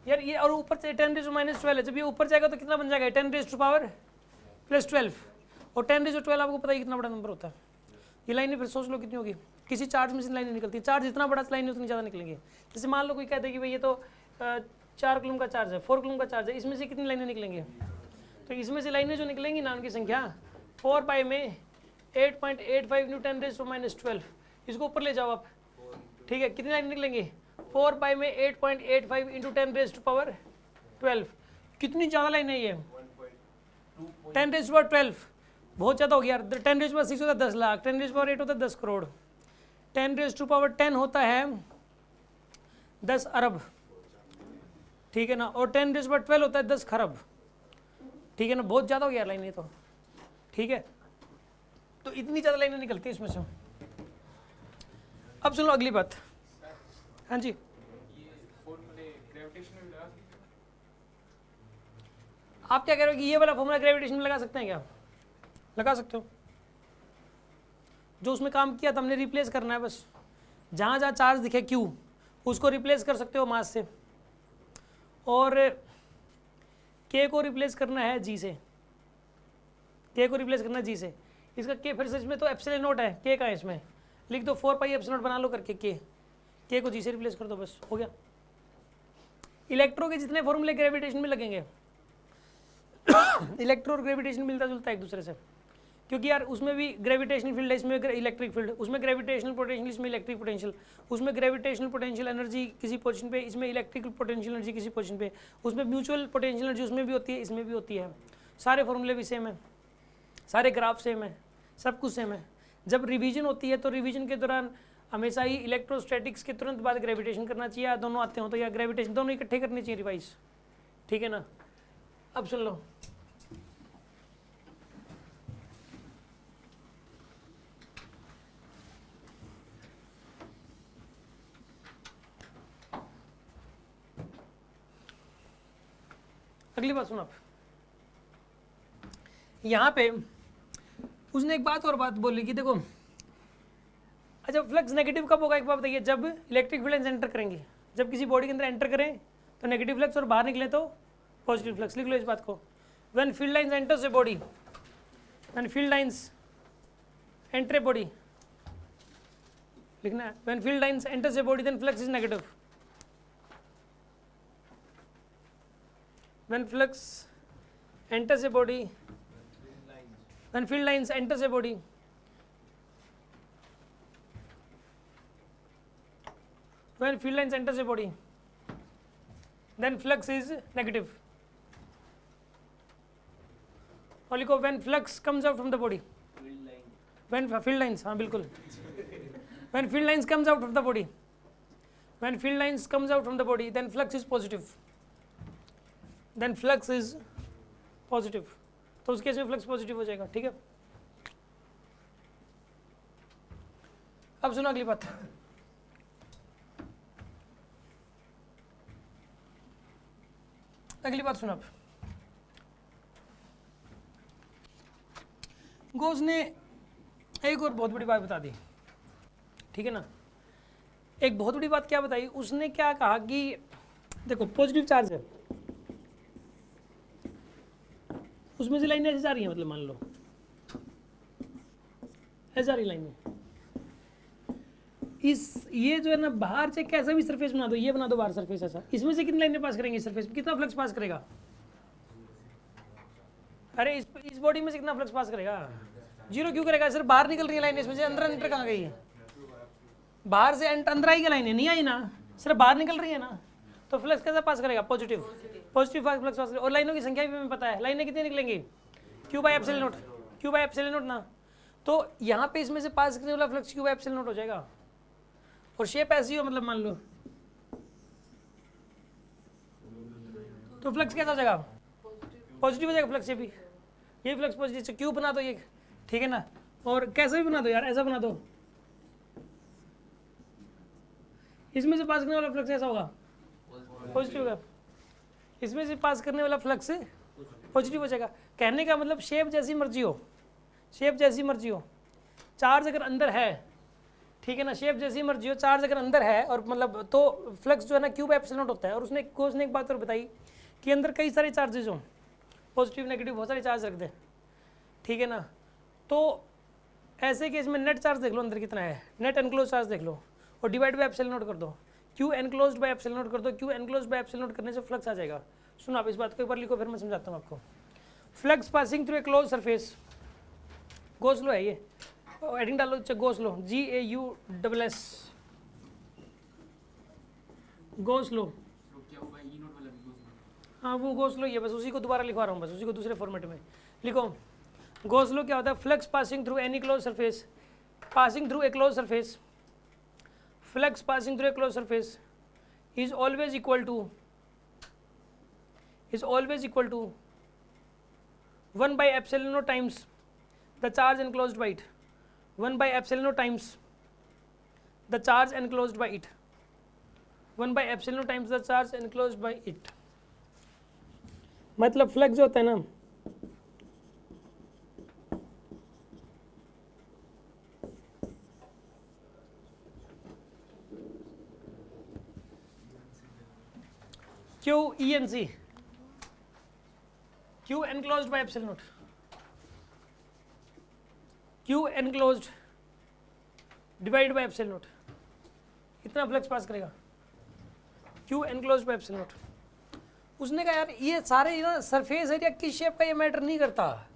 यार। ये और ऊपर से 10 रेज़ टू -12 है, जब ये ऊपर जाएगा तो कितना बन जाएगा? 10 रेज़ टू पावर +12, और 10 रेज़ टू 12 आपको पता है कितना बड़ा नंबर होता है। ये लाइनें फिर सोच लो कितनी होगी, किसी चार्ज में से लाइनें निकलती है। चार्ज जितना बड़ा लाइन है उतनी ज़्यादा निकलेंगे। जैसे मान लो कोई कहते हैं कि भाई ये तो 4 कूलम का चार्ज है, 4 कूलम का चार्ज है, इसमें से कितनी लाइनें निकलेंगे? तो इसमें से लाइनें जो निकलेंगी ना उनकी संख्या 4 पाई में 8.85 इंटू 10 रेज़ टू -12, इसको ऊपर ले जाओ आप, ठीक है। कितनी लाइनें निकलेंगी? 4 पाई में 8.85 इंटू 10 रेज़ टू पावर 12। कितनी ज़्यादा लाइनें ये? 10 रेज़ टू पावर 12 बहुत ज़्यादा हो गया। 10 रेज़ टू पावर 6 होता है 10 लाख, 10 रेज़ टू पावर 8 होता है 10 करोड़, 10 रेज़ टू पावर 10 होता है 10 अरब, ठीक है ना, और 10 रेज़ टू पावर 12 होता है 10 खरब, ठीक है ना। बहुत ज़्यादा हो गया लाइन ये तो, ठीक है। तो इतनी ज़्यादा लाइनें निकलती है इसमें से। अब सुनो अगली बात। हाँ जी, आप क्या कह रहे हो कि ये वाला फॉर्मूला ग्रेविटेशन में लगा सकते हैं क्या? लगा सकते हो। जो उसमें काम किया था हमने रिप्लेस करना है बस। जहाँ जहाँ चार्ज दिखे Q उसको रिप्लेस कर सकते हो मास से, और K को रिप्लेस करना है G से। K को रिप्लेस करना है G से। इसका K फिर से इसमें तो एप्सिलॉन नॉट है, K का है इसमें, लिख दो 4 पाई एप्सिलॉन नॉट बना लो करके K को G से रिप्लेस कर दो, बस हो गया। इलेक्ट्रो के जितने फॉर्मूले ग्रेविटेशन में लगेंगे इलेक्ट्रो और ग्रेविटेशन मिलता जुलता है एक दूसरे से, क्योंकि यार उसमें भी ग्रेविटेशनल फील्ड है, इसमें इलेक्ट्रिक फील्ड, उसमें ग्रेविटेशनल पोटेंशियल, इसमें इलेक्ट्रिक पोटेंशियल, उसमें ग्रेविटेशनल पोटेंशियल एनर्जी किसी पोजीशन पे, इसमें इलेक्ट्रिकल पोटेंशियल एनर्जी किसी पोजीशन पे, उसमें म्यूचुअल पोटेंशियल एनर्जी उसमें भी होती है, इसमें भी होती है। सारे फॉर्मूले भी सेम है, सारे ग्राफ सेम है, सब कुछ सेम है। जब रिवीजन होती है तो रिवीजन के दौरान हमेशा ही इलेक्ट्रोस्टैटिक्स के तुरंत बाद ग्रेविटेशन करना चाहिए, या दोनों आते हो तो या ग्रेविटेशन, दोनों इकट्ठे करनी चाहिए रिवाइज, ठीक है ना। अब सुन लो, अगली बात सुनो आप। यहाँ पे उसने एक बात और बात बोली कि देखो, अच्छा फ्लक्स नेगेटिव कब होगा एक बात बताइए? जब इलेक्ट्रिक फील्ड एंटर करेंगे, जब किसी बॉडी के अंदर एंटर करें तो नेगेटिव फ्लक्स, और बाहर निकले तो पॉजिटिव फ्लक्स। लिख लो इस बात को। When field lines enters a body, when field lines enter a body, लिखना है, when field lines enters a body then flux is negative. When flux enters a body, when field lines enters a body, when field lines enters a body, then flux is negative. और लिखो when flux comes out from the body, when field lines, हाँ बिल्कुल, when field lines comes out from the body, when field lines comes out from the body, then flux is positive. Then flux is positive, तो उस case में flux positive हो जाएगा, ठीक है। अब सुनो अगली बात। अगली बात सुनो आप। गोस ने एक और बहुत बड़ी बात बता दी, ठीक है ना। एक बहुत बड़ी बात क्या बताई उसने? क्या कहा कि देखो पॉजिटिव चार्ज है, उसमें से लाइनें ऐसे जा रही हैं, मतलब मान लो ऐसे जा रही लाइनें, इस ये जो है ना बाहर से कैसा भी सरफेस बना दो, ये बना दो बाहर सरफेस ऐसा, इसमें से कितनी लाइनें पास करेंगे, सरफेस में कितना फ्लक्स पास करेगा, अरे इस बॉडी में से कितना फ्लक्स पास करेगा, 0 क्यों करेगा, सिर्फ बाहर निकल रही है लाइन, इसमें से अंदर एंटर कहाँ गई है, बाहर से अंदर आई क्या लाइनें, नहीं आई ना, सिर्फ बाहर निकल रही है ना, तो फ्लक्स कैसा पास करेगा, पॉजिटिव फ्लक्स पास करेगा। और लाइनों की संख्या भी हमें पता है, लाइनें कितनी निकलेंगी, Q बाई एप्सिलॉन नॉट ना, तो यहाँ पे इसमें से पास करने वाला flux Q by epsilon not हो जाएगा, और शेप ऐसी हो, मतलब मान लो तो फ्लक्स कैसा हो जाएगा, पॉजिटिव हो जाएगा फ्लक्स, ये भी ये फ्लक्स पॉजिटिव, क्यू बना दो ये, ठीक है ना, और कैसे भी बना दो यार, ऐसा बना दो, इसमें से पास करने वाला फ्लक्स ऐसा होगा, पॉजिटिव होगा, इसमें से पास करने वाला फ्लक्स पॉजिटिव हो जाएगा। कहने का मतलब शेप जैसी मर्जी हो, शेप जैसी मर्जी हो, चार्ज अगर अंदर है, ठीक है ना, शेप जैसी मर्जी हो, चार्ज अगर अंदर है और मतलब तो फ्लक्स जो है ना Q बाई एप्सिलॉन नॉट होता है। और उसने कोच ने एक बात और बताई कि अंदर कई सारे चार्जेज हों, पॉजिटिव नेगेटिव बहुत सारे चार्ज रख दें, ठीक है ना, तो ऐसे केस में नेट चार्ज देख लो अंदर कितना है, नेट एनक्लोज चार्ज देख लो और डिवाइड बाई एप्सिलॉन नॉट कर दो, Q enclosed by epsilon not कर दो, Q enclosed by epsilon not करने से फ्लक्स आ जाएगा। सुनो आप इस बात को एक बार लिखो, फिर मैं समझाता हूँ आपको। Flux passing through a close surface, go slow है ये, एडिंग डालो, go slow, GAUSS, go slow, हाँ वो गो स्लो ही है, बस उसी को दोबारा लिखवा रहा हूँ, बस उसी को दूसरे फॉर्मेट में लिखो। गो स्लो क्या होता है, flux passing through any close surface, passing through a close surface, flux passing through a close surface is always equal to 1 by epsilon naught times the charge enclosed by it, 1 by epsilon naught times the charge enclosed by it, 1 by epsilon naught times the charge enclosed by it। मतलब flux जो होता है ना, QENC, Q enclosed by epsilon naught, Q enclosed divide by epsilon not, इतना flux pass करेगा, Q enclosed by epsilon naught। उसने कहा यार ये सारे ना सरफेस एरिया किस शेप का ये मैटर नहीं करता,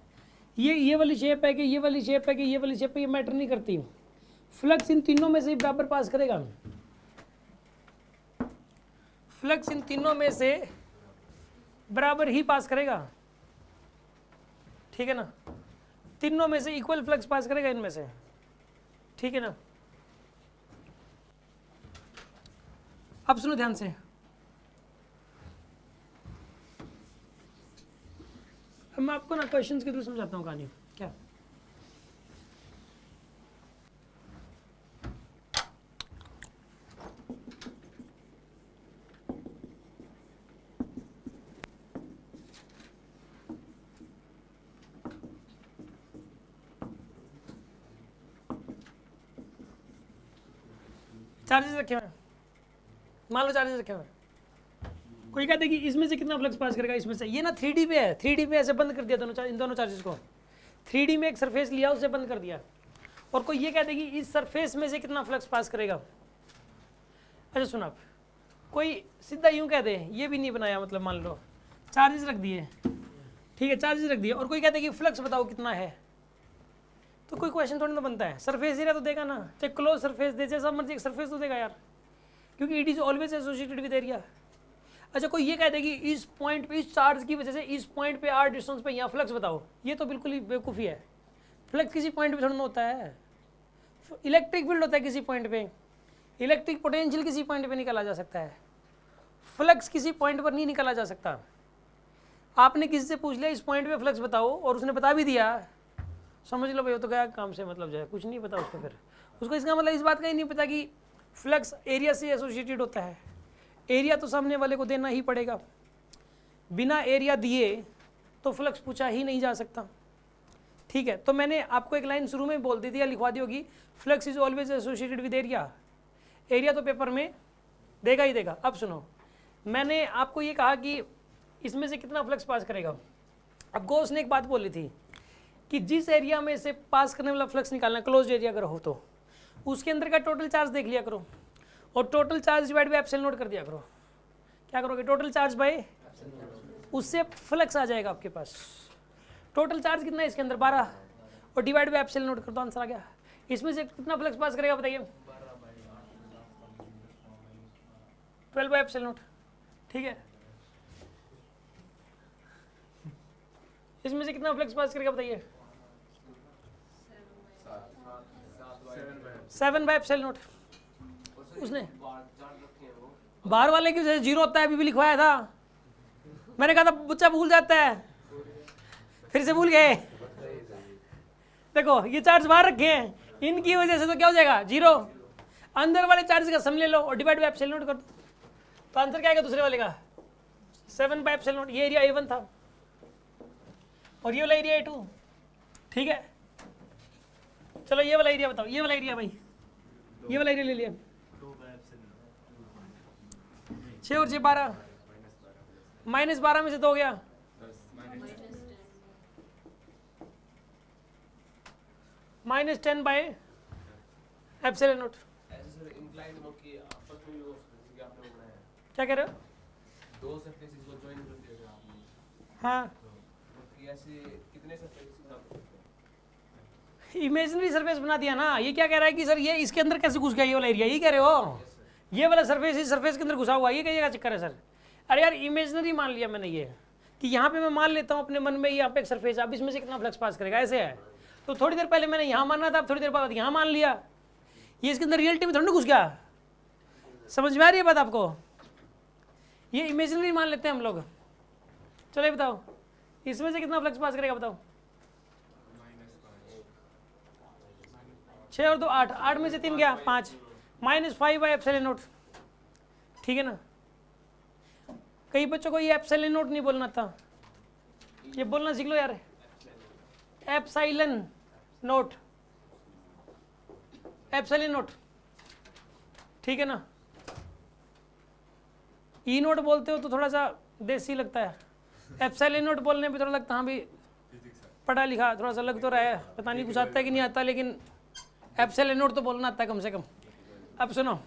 ये वाली शेप है कि ये वाली शेप है कि ये वाली शेप है, ये मैटर नहीं करती, फ्लक्स इन तीनों में से बराबर पास करेगा, फ्लक्स इन तीनों में से बराबर ही पास करेगा, ठीक है ना, तीनों में से इक्वल फ्लक्स पास करेगा इनमें से, ठीक है ना। अब सुनो ध्यान से, अब मैं आपको ना क्वेश्चंस के थ्रू समझाता हूँ कहानी क्या। चार्जेस रखे हुए, मान लो चार्जेस रखे हुए, कोई कहते हैं कि इसमें से कितना फ्लक्स पास करेगा, इसमें से, ये ना 3D पे है, 3D पे ऐसे बंद कर दिया दोनों इन दोनों चार्जेस को, 3D में एक सरफेस लिया उससे बंद कर दिया, और कोई ये कहते हैं कि इस सरफेस में से कितना फ्लक्स पास करेगा। अच्छा सुनो आप, कोई सीधा यूं कह दे, ये भी नहीं बनाया, मतलब मान लो चार्जेस रख दिए, ठीक है, चार्जेस रख दिए, और कोई कहते हैं कि फ्लक्स बताओ कितना है, तो कोई क्वेश्चन थोड़ी ना बनता है, सरफेस एरिया तो देगा ना, चाहे क्लोज सरफेस दे, जैसा मर्जी एक सरफेस तो देगा यार, क्योंकि it is always associated with area. अच्छा कोई ये कह दे कि इस पॉइंट पे, इस चार्ज की वजह से इस पॉइंट पे r डिस्टेंस पे यहाँ फ्लक्स बताओ, ये तो बिल्कुल ही बेवकूफ़ी है, फ्लक्स किसी पॉइंट पे थोड़ा ना होता है, इलेक्ट्रिक फील्ड होता है किसी पॉइंट पे, इलेक्ट्रिक पोटेंशियल किसी पॉइंट पे निकाला जा सकता है, फ्लक्स किसी पॉइंट पर नहीं निकाला जा सकता। आपने किसी से पूछ लिया इस पॉइंट पे फ्लक्स बताओ और उसने बता भी दिया, समझ लो भाई वो तो गया काम से, मतलब जो है कुछ नहीं पता उसको, फिर उसको इसका मतलब इस बात का ही नहीं पता कि फ्लक्स एरिया से एसोसिएटेड होता है, एरिया तो सामने वाले को देना ही पड़ेगा, बिना एरिया दिए तो फ्लक्स पूछा ही नहीं जा सकता, ठीक है। तो मैंने आपको एक लाइन शुरू में बोल दी थी या लिखवा दी होगी, flux is always associated with area, area तो पेपर में देगा ही देगा। अब सुनो, मैंने आपको ये कहा कि इसमें से कितना फ्लक्स पास करेगा, अब गोस ने एक बात बोली थी कि जिस एरिया में से पास करने वाला फ्लक्स निकालना, क्लोज एरिया अगर हो तो उसके अंदर का टोटल चार्ज देख लिया करो और total charge divide by epsilon note कर दिया करो। क्या करोगे? टोटल चार्ज बाय, उससे फ्लक्स आ जाएगा आपके पास। टोटल चार्ज कितना है इसके अंदर? 12 और डिवाइड बाय एप्सिलॉन नोट कर दो, आंसर आ गया। इसमें से कितना फ्लक्स पास करेगा बताइए? 12 बाय एप्सिलॉन नोट। ठीक है, इसमें से कितना फ्लक्स पास करेगा बताइए? 7 बाय एप्सिलॉन नोट। उसने बाहर वाले की वजह से 0 होता है, अभी भी लिखवाया था। मैंने कहा था बच्चा भूल जाता है, फिर से भूल गए। देखो ये चार्ज बाहर रखे हैं, इनकी वजह से तो क्या हो जाएगा? 0। अंदर वाले चार्ज का सम ले लो और डिवाइड बाय एप्सिलॉन नोट कर दो, तो आंसर क्या आएगा दूसरे वाले का? 7 बाय एप्सिलॉन नोट। ये एरिया A1 था और ये वाला एरिया A2। ठीक है, चलो ये वाला एरिया बताओ। ये वाला एरिया भाई, ये वाला एरिया ले लिया। 6 और 6 12, -12 में से 2 गया, -10 बाय एप्सिलॉन नोट। क्या कह रहे हो? दो सरफेसेस को जॉइन कर दिया आपने। हाँ, ऐसे कितने सरफेसेस इमेजिनरी सरफेस बना दिया ना। ये क्या कह रहा है कि सर ये इसके अंदर कैसे घुस गया ये वाला एरिया? ये कह रहे हो? ये वाला सरफेस इस सरफेस के अंदर घुसा हुआ, ये कहिएगा चक्कर है सर। अरे यार इमेजिनरी मान लिया मैंने, ये कि यहाँ पे मैं मान लेता हूँ अपने मन में यहाँ पे एक सरफेस, अब इसमें से कितना फ्लक्स पास करेगा, ऐसे है। तो थोड़ी देर पहले मैंने यहाँ माना था, अब थोड़ी देर बाद यहाँ मान लिया। ये इसके अंदर रियलिटी में थोड़ी ना घुस गया। समझ में आ रही है बात आपको? ये इमेजिनरी मान लेते हैं हम लोग। चलो ये बताओ इसमें से कितना फ्लक्स पास करेगा बताओ? 6 और 2 8, 8 में से 3 गया 5, -5 बाय एप्सिलॉन नोट। ठीक है ना? कई बच्चों को ये एप्सिलॉन नोट नहीं बोलना था, ये बोलना सीख लो यार। Epsilon note, epsilon note. ठीक है ना? ई नोट बोलते हो तो थोड़ा सा देसी लगता है, एप्सिलॉन नोट बोलने पे थोड़ा लगता हाँ भी पढ़ा लिखा थोड़ा सा लग तो रहा है, पता नहीं कुछ आता है कि नहीं आता, लेकिन एप्सिलॉन नोट तो बोलना आता है कम से कम। अब सुनो,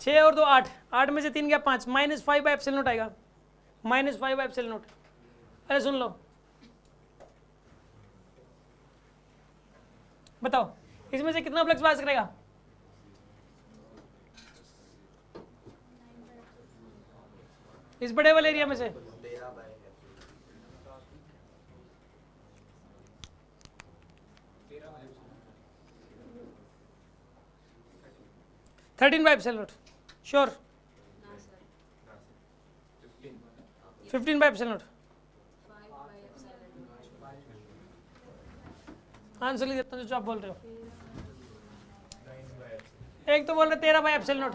6 और 2 8, 8 में से 3 गया 5, -5 बाय एप्सिलॉन नोट आएगा, -5 बाय एप्सिलॉन नोट। अरे सुन लो, बताओ इसमें से कितना फ्लक्स पास करेगा? इस बड़े वाले एरिया में से 13 by epsilon note. Sure? 15 by epsilon note. Answer लिख देता हूँ जो आप बोल रहे हो। एक तो बोल रहे 13 बाय एप्सिलॉन नोट।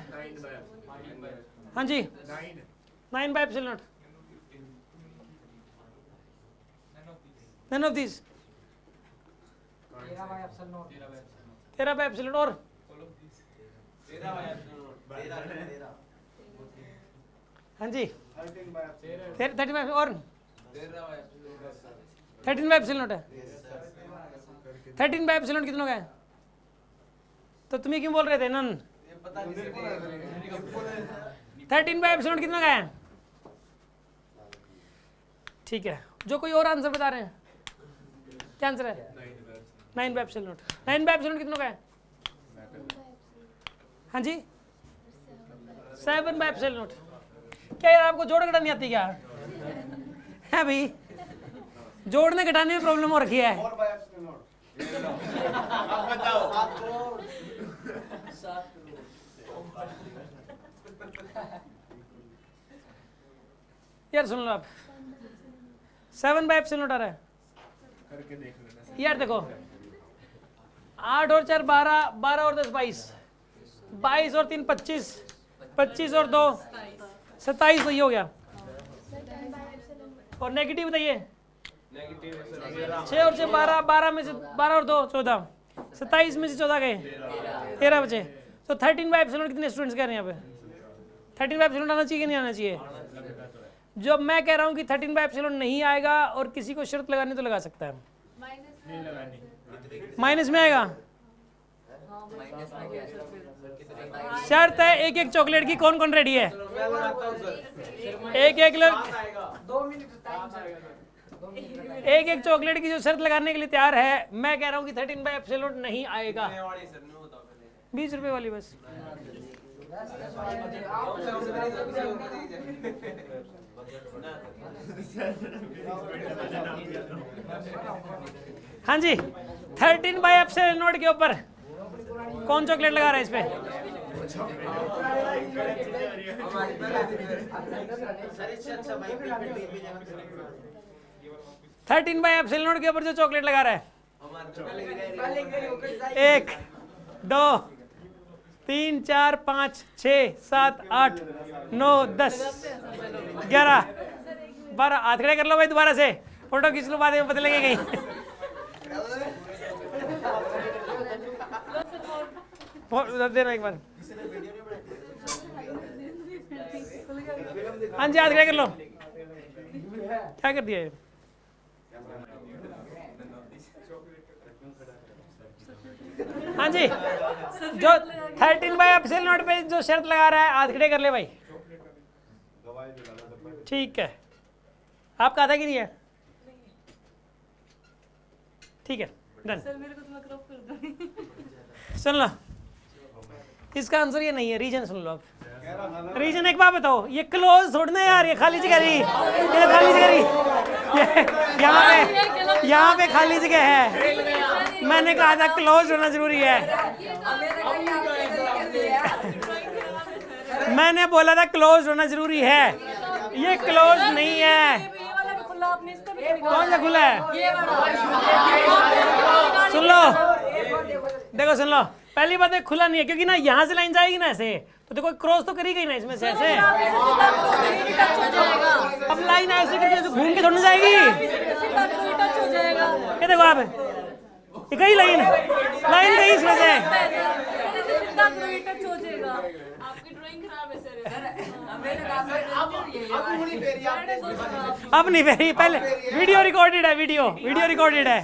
हाँ जी, 9 by epsilon note. None of these. 13 by epsilon note. और 13 हाँ जी, 13 बाय और 13 बाय एप्सिलॉन नोट है। 13 बाय एप्सिलॉन कितना है? तो तुम्हें क्यों बोल रहे थे नन? 13 बाय एप्सिलॉन कितना का है? ठीक है, जो कोई और आंसर बता रहे हैं? क्या आंसर है? 9 by epsilon note. 9 by epsilon कितना का है? हाँ जी, 7 बाय एप्सिलॉन नोट। क्या यार आपको जोड़ घटानी आती क्या है भाई? जोड़ने घटाने में प्रॉब्लम हो रखी है। यार सुन लो आप, 7 बाय एप्सिलॉन नोट आ रहा है करके देख लेना यार। देखो 8 और 4 12, 12 और 10 22, 22 और 3 25, 25 और 2 27, तो ये हो गया। और नेगेटिव बताइए। 6 और 6 12, 12 में से 12 और 2 14, 27 में से 14 गए 13 बचे। तो 13 बाय एप्सिलॉन कितने स्टूडेंट्स कह रहे हैं यहाँ पे? 13 बाय एप्सिलॉन आना चाहिए कि नहीं आना चाहिए? जब मैं कह रहा हूँ कि 13/ε नहीं आएगा और किसी को शर्त लगानी तो लगा सकता है, माइनस में आएगा। शर्त है एक एक चॉकलेट की, कौन कौन रेडी है? एक एक लोग एक एक चॉकलेट की जो शर्त लगाने के लिए तैयार है, मैं कह रहा हूँ कि 13/ε नहीं आएगा। 20 रुपए वाली बस। हाँ जी, 13/ε के ऊपर कौन चॉकलेट लगा रहा है इस पे? थर्टीन बाई एप्सिलॉन के ऊपर जो चॉकलेट लगा रहा है, 1 2 3 4 5 6 7 8 9 10 11 12। हाथ खड़े कर लो भाई, दोबारा से फोटो खींच लो, बाद में पता लगे कहीं। देना एक बार। हाँ जी, हाथ खड़े कर लो। क्या कर दिया ये? हाँ जी, जो 13/ε पे जो शर्त लगा रहा है, हाथ खड़े कर ले भाई। ठीक है, आपका आता कि नहीं है? ठीक है, डन। सुन लो, इसका आंसर ये नहीं है। रीजन सुन लो आप। रीजन एक बात बताओ, ये क्लोज छोड़ना है यार, ये खाली जगह रही, ये खाली जगह रही, यहाँ पे खाली जगह है। मैंने कहा था क्लोज होना जरूरी है। मैंने बोला था क्लोज होना जरूरी है, ये क्लोज नहीं है। कौन सा खुला है? सुन लो, देखो सुन लो, पहली बात है खुला नहीं है, क्योंकि ना यहाँ से लाइन जाएगी ना ऐसे, तो देखो क्रॉस तो करी गई ना इसमें से ऐसे। अब लाइन ऐसे करके घूम के थोड़ी जाएगी। ये देखो आप, ये गई लाइन, लाइन गई इसमें से। अब नहीं फेरी, पहले वीडियो रिकॉर्डेड है, वीडियो रिकॉर्डेड है।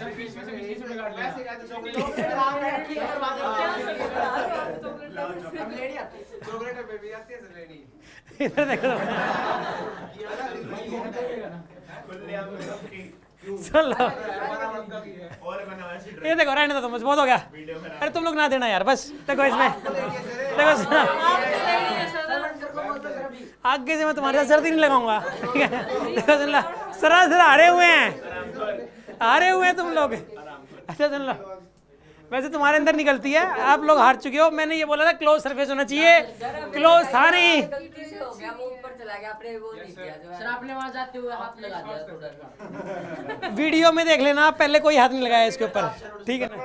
इधर देखो, सुन लो, ये देखो, रहने दो तुम, बहुत हो गया। अरे तुम लोग ना देना यार, बस देखो इसमें, देखो सुना, आगे से मैं तुम्हारे साथ शर्त ही नहीं लगाऊंगा। ठीक है, देखो सुन लो, सरासर हारे हुए हैं तुम लोग। अच्छा सुन लो, वैसे तुम्हारे अंदर निकलती है, आप लोग हार चुके हो। मैंने ये बोला था क्लोज सरफेस होना चाहिए, क्लोज था नहीं। आपने वहां जाते हुए हाथ लगा दिया। वीडियो में देख लेना, पहले कोई हाथ नहीं लगाया इसके ऊपर, ठीक है ना?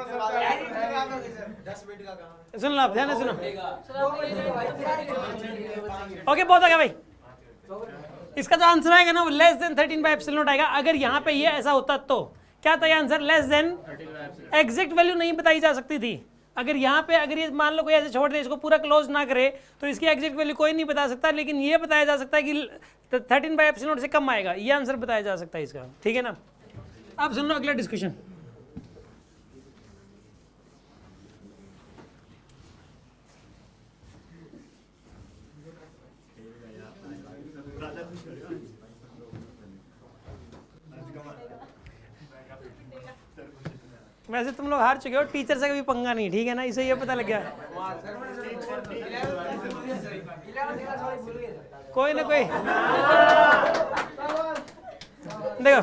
10 मिनट का काम। सुन लो आप, ध्यान से सुनो। ओके, बहुत हो गया भाई। इसका जो आंसर आएगा ना वो लेस देन 13/ε आएगा। अगर यहाँ पे ये ऐसा होता तो क्या था ये answer? Less than. Exact value नहीं बताई जा सकती थी। अगर यहाँ पे, अगर ये मान लो कोई ऐसे छोड़ दे, इसको पूरा क्लोज ना करे, तो इसकी एग्जैक्ट वैल्यू कोई नहीं बता सकता, लेकिन ये बताया जा सकता है कि 13/ε से कम आएगा, ये आंसर बताया जा सकता है इसका। ठीक है ना? अब सुन लो अगला डिस्कशन। वैसे तुम लोग हार चुके हो, टीचर से कभी पंगा नहीं, ठीक है ना? इसे ये पता लग गया, कोई ना कोई। देखो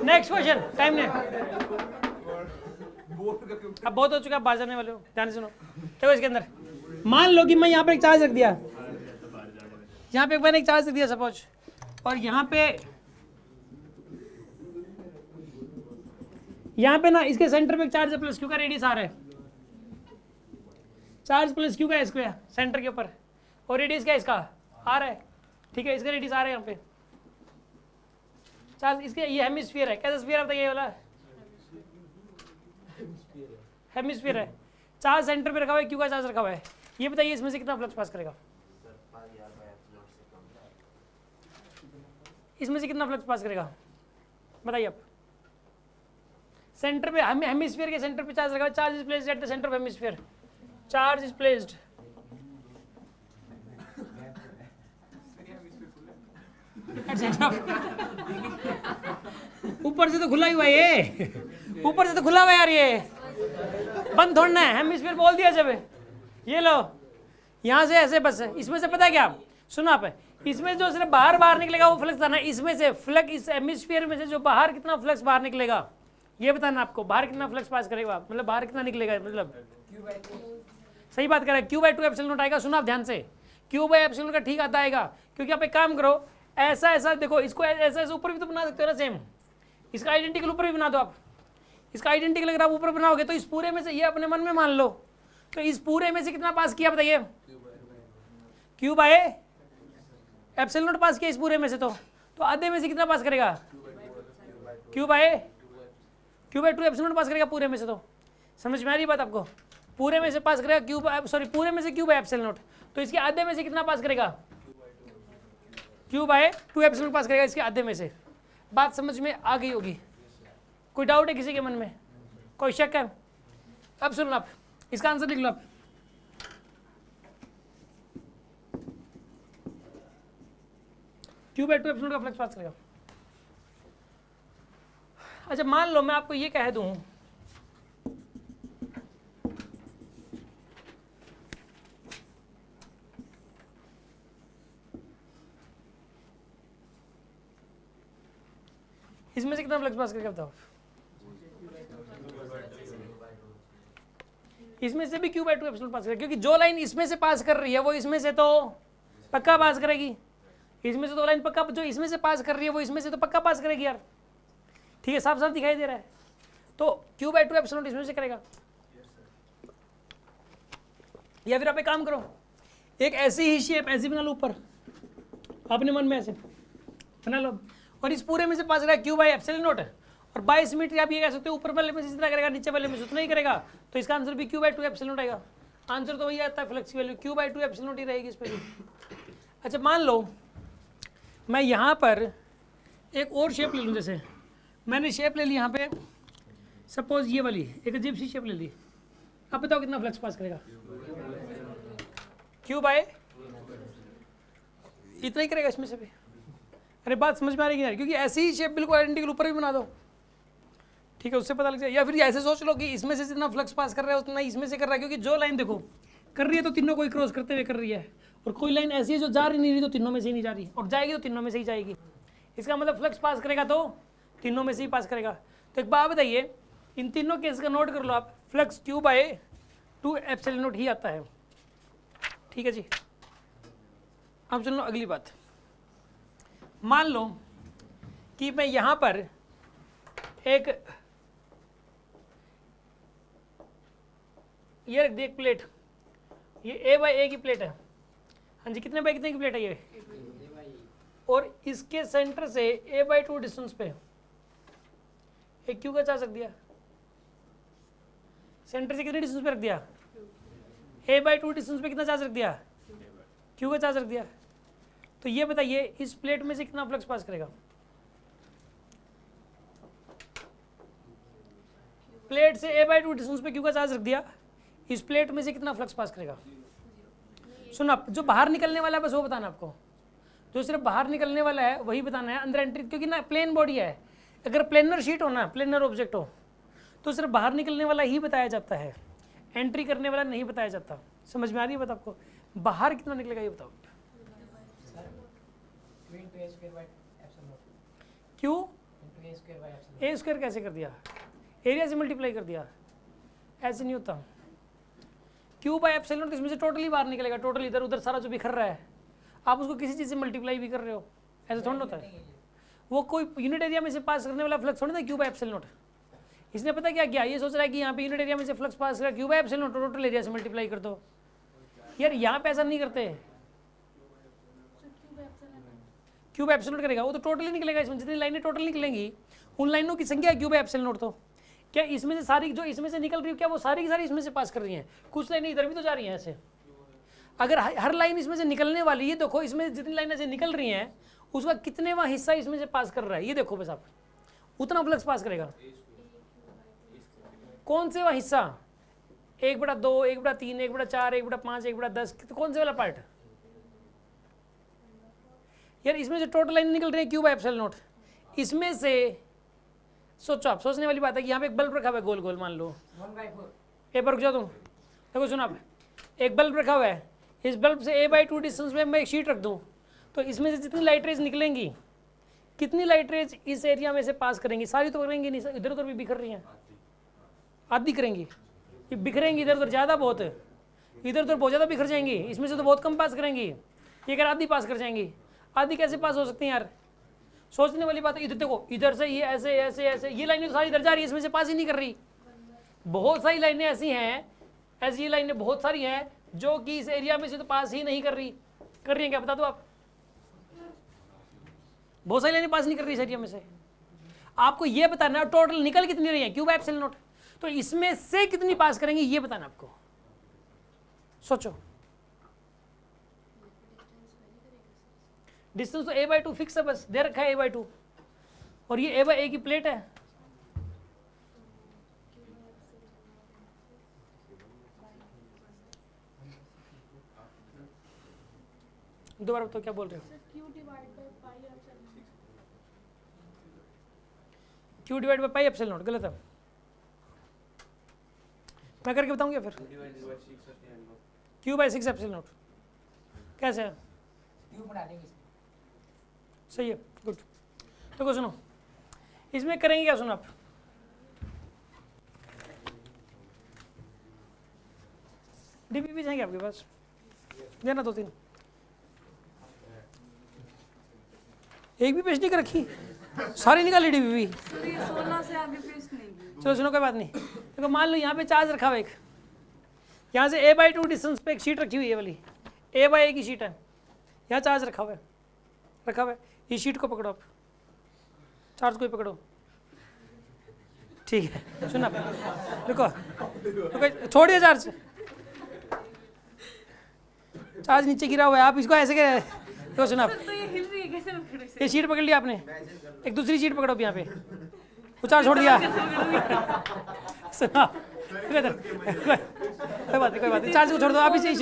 नेक्स्ट क्वेश्चन, टाइम नहीं, अब बहुत हो चुका, बाहर जाने वाले हो, ध्यान से सुनो। देखो इसके अंदर मान लो कि मैं यहाँ पे एक चार्ज रख दिया, यहाँ पे मैंने एक चार्ज रख दिया सपोज, और यहाँ पे ना इसके सेंटर पे एक चार्ज प्लस क्यू का रेडियस आ रहा है, चार्ज प्लस क्यू का है स्क्वायर सेंटर के ऊपर, और रेडियस क्या इसका आ रहा है, ठीक है? इसका रेडियस आ रहा है यहाँ पे चार्ज, इसके ये हेमिस्फीयर है। कैसा स्फीयर है ये वाला? हेमिस्फीयर है। चार्ज सेंटर पे रखा हुआ है, क्यू का चार्ज रखा हुआ है। ये बताइए इसमें से कितना फ्लक्स पास करेगा? इसमें से कितना फ्लक्स पास करेगा बताइए आप। सेंटर पे हेमिस्फीयर के सेंटर पे चार्ज लगा, charge is placed at the centre of hemisphere, charge is placed ऊपर से तो खुला ही हुआ ये, ऊपर से तो खुला हुआ यार, ये बंद थोड़ना है, हेमिस्फीयर बोल दिया जब ये लो यहाँ से ऐसे बस है। इसमें से पता है क्या, सुनो आप, इसमें जो सिर्फ बाहर बाहर निकलेगा वो फ्लक्स आना, इसमें से फ्लक्स इस हेमिस्फीयर में से जो बाहर कितना फ्लक्स बाहर निकलेगा ये बताना आपको, बाहर कितना फ्लक्स पास करेगा, मतलब बाहर कितना निकलेगा, मतलब सही बात कर रहा है, Q/2 एप्सिलॉन नॉट आएगा। सुना आप ध्यान से, Q/एप्सिलॉन का ठीक आता आएगा, क्योंकि आप एक काम करो, ऐसा ऐसा देखो, इसको ऐसा ऐसा ऊपर भी तो बना सकते हो ना सेम, इसका आइडेंटिकल ऊपर भी बना दो आप, इसका आइडेंटिकल अगर आप ऊपर बनाओगे तो इस पूरे में से ये अपने मन में मान लो, तो इस पूरे में से कितना पास किया बताइए, Q/एप्सिलॉन नॉट पास किया इस पूरे में से, तो आधे में से कितना पास करेगा, Q/2 एप्सिलॉन नॉट पास करेगा पूरे में से। तो समझ में आ रही बात आपको, पूरे में से पास करेगा पूरे में से Q/एप्सिलॉन नॉट, तो इसके आधे में से कितना पास करेगा, Q/2 एप्सिलॉन पास करेगा इसके आधे में से। बात समझ में आ गई होगी, कोई डाउट है किसी के मन में, कोई शक है? अब सुनो आप, इसका आंसर लिख लो आप, Q/2 एप्सिलॉन का फ्लक्स पास करेगा। अच्छा मान लो मैं आपको ये कह दूं इसमें से कितना फ्लक्स पास करेगा बताओ, इसमें से भी Q/2 एप्सिलॉन पास करेगा, क्योंकि जो लाइन इसमें से पास कर रही है वो इसमें से तो पक्का पास करेगी, इसमें से तो लाइन पक्का, जो इसमें से पास कर रही है वो इसमें से तो पक्का पास करेगी यार, ठीक है, साफ साफ दिखाई दे रहा है। तो Q/2 एप्सिलॉन इसमें से करेगा। या फिर आप एक काम करो, एक ऐसी ही शेप ऐसी बना लो ऊपर अपने मन में, ऐसे बना लो, और इस पूरे में से पास करेगा Q/एप्सिलॉन नॉट, और बाय सिमेट्री आप ये कह सकते हो ऊपर वाले में से जितना करेगा नीचे वाले में से उतना ही करेगा, तो इसका आंसर भी Q/2 एप्सिलॉन नॉट आएगा। आंसर तो वही आता है, फ्लक्स की वैल्यू Q/2 एप्सिलॉन नॉट ही रहेगी इस पर। अच्छा मान लो मैं यहाँ पर एक और शेप ले लूँ, जैसे मैंने शेप ले ली यहाँ पे, सपोज ये वाली एक अजीब सी शेप ले ली, अब बताओ कितना फ्लक्स पास करेगा, Q/, इतना ही करेगा इसमें से भी। अरे बात समझ में आ रही है, क्योंकि ऐसी ही शेप बिल्कुल आइडेंटिकल ऊपर भी बना दो, ठीक है, उससे पता लग जाए। या फिर ऐसे सोच लो कि इसमें से जितना फ्लक्स पास कर रहा है उतना इसमें से कर रहा है, क्योंकि जो लाइन देखो कर रही है तो तीनों को ही क्रॉस करते हुए कर रही है, और कोई लाइन ऐसी है जो जा रही नहीं रही तो तीनों में से ही नहीं जा रही, और जाएगी तो तीनों में से ही जाएगी, इसका मतलब फ्लक्स पास करेगा तो तीनों में से ही पास करेगा। तो एक बात बताइए, इन तीनों केस का नोट कर लो आप, फ्लक्स Q/2 एप्सिलॉन नॉट ही आता है, ठीक है जी। अब सुन लो अगली बात, मान लो कि मैं यहां पर एक ये रख दी एक प्लेट, ये A/A की प्लेट है, हाँ जी, कितने बाई कितने की प्लेट है ये, और इसके सेंटर से A/2 डिस्टेंस पे एक Q का चार्ज रख दिया, सेंटर से कितने डिस्टेंस पे रख दिया, A/2 डिस्टेंस पे कितना चार्ज रख दिया, Q का चार्ज रख दिया। तो ये बताइए इस प्लेट में से कितना फ्लक्स पास करेगा, प्लेट से A/2 डिस्टेंस पे Q का चार्ज रख दिया, इस प्लेट में से कितना फ्लक्स पास करेगा। सुनो, जो बाहर निकलने वाला है बस वो बताना आपको, जो सिर्फ बाहर निकलने वाला है वही बताना है, अंदर एंट्री, क्योंकि ना प्लेन बॉडी है, अगर प्लेनर शीट हो ना, प्लेनर ऑब्जेक्ट हो तो सिर्फ बाहर निकलने वाला ही बताया जाता है, एंट्री करने वाला नहीं बताया जाता। समझ में आ रही है बात आपको, बाहर कितना निकलेगा ये बताओ, क्यों A² कैसे कर दिया, एरिया से मल्टीप्लाई कर दिया, ऐसे नहीं होता। Q/एप्सिलॉन इसमें से टोटली बाहर निकलेगा, टोटल इधर उधर सारा जो बिखर रहा है आप उसको किसी चीज़ से मल्टीप्लाई भी कर रहे हो, ऐसे थोड़ा होता है, वो कोई यूनिट एरिया में से पास करने वाला फ्लक्स थोड़ी ना Q/एप्सिलॉन। इसने पता क्या किया, ये सोच रहा है कि यहाँ पे यूनिट एरिया में से फ्लक्स पास करेगा Q/एप्सिलॉन, टोटल एरिया से मल्टीप्लाई कर दो। यार यहाँ पे ऐसा नहीं करते, Q/एप्सिलॉन करेगा वो तो टोटली निकलेगा, इसमें जितनी लाइनें टोटल निकलेंगी उन लाइनों की संख्या है Q/एप्सिलॉन। तो क्या इसमें से सारी जो इसमें से निकल रही है क्या वो सारी की सारी इसमें से पास कर रही हैं, कुछ लाइनें इधर भी तो जा रही हैं ऐसे। अगर हर लाइन इसमें से निकलने वाली है, देखो इसमें जितनी लाइनें से निकल रही हैं उसका कितनेवां हिस्सा इसमें से पास कर रहा है, ये देखो बस आप, उतना फ्लक्स पास करेगा। कौन से वाला हिस्सा, 1/2, 1/3, 1/4, 1/5, 1/10, कौन से वाला पार्ट यार? इसमें से टोटल लाइन निकल रही है Q/ε0। इसमें से सोचो आप, सोचने वाली बात है कि यहाँ पे एक बल्ब रखा हुआ है गोल गोल, मान लो 1/4। ए पर रुक जाओ तुम, देखो सुनो आप, एक बल्ब रखा हुआ है, इस बल्ब से A/2 डिस्टेंस में मैं एक शीट रख दूँ, तो इसमें से जितनी लाइट रेज निकलेंगी, कितनी लाइट रेज इस एरिया में से पास करेंगी? सारी तो करेंगी नहीं, इधर उधर भी बिखर रही हैं, आधी करेंगी, ये बिखरेंगी इधर उधर ज़्यादा बहुत, इधर उधर बहुत ज़्यादा बिखर जाएंगी, इसमें से तो बहुत कम पास करेंगी, ये अगर आधी पास कर जाएंगी, आधी कैसे पास हो सकती हैं यार? सोचने वाली बात है। इधर देखो, इधर से ये ऐसे ऐसे ऐसे, ये लाइनें तो सारी इधर जा रही है, इसमें से पास ही नहीं कर रही। बहुत सारी लाइनें ऐसी हैं, ऐसी ये लाइनें बहुत सारी हैं जो कि इस एरिया में से तो पास ही नहीं कर रही हैं, क्या बता दो आप? बहुत सारी लाइनें पास नहीं कर रही इस एरिया में से। आपको ये बताना है टोटल निकल कितनी रही है Q/ε0, तो इसमें से कितनी पास करेंगे ये बताना आपको। सोचो, डिस्टेंस तो A/2 फिक्स है, बस दे रखा है A/2, और ये A/A की प्लेट है। दोबारा तो क्या बोल रहे हो? Q/πε0 गलत है, मैं करके बताऊंगा फिर। Q/6ε0 कैसे है? क्यों बना देंगे? सही है, गुड। तो सुनो, इसमें करेंगे क्या, सुनो आप, डीबीबी चाहिए आपके पास, देना 2-3, एक भी पेस्ट नहीं कर रखी, सारी निकाली डीबीबी। 16 से आगे पेस्ट नहीं की। चलो सुनो, कोई बात नहीं। देखो मान लो यहाँ पे चार्ज रखा हुआ एक, यहाँ से A/2 डिस्टेंस पे एक शीट रखी हुई है, वाली A/A की शीट है, यहाँ चार्ज रखा हुआ है, इस शीट को पकड़ो आप, चार्ज को ही पकड़ो, ठीक है? सुना, रुको, छोड़िए चार्ज, चार्ज नीचे गिरा हुआ है, आप इसको ऐसे क्या, देखो सुना, तो ये हिल रही है, कैसे पकड़े इसे? ये शीट पकड़ लिया आपने, एक दूसरी शीट पकड़ो यहाँ पे, वो चार्ज छोड़ दिया, सुना, कोई बात नहीं, चार्ज को छोड़ दो आप, इसी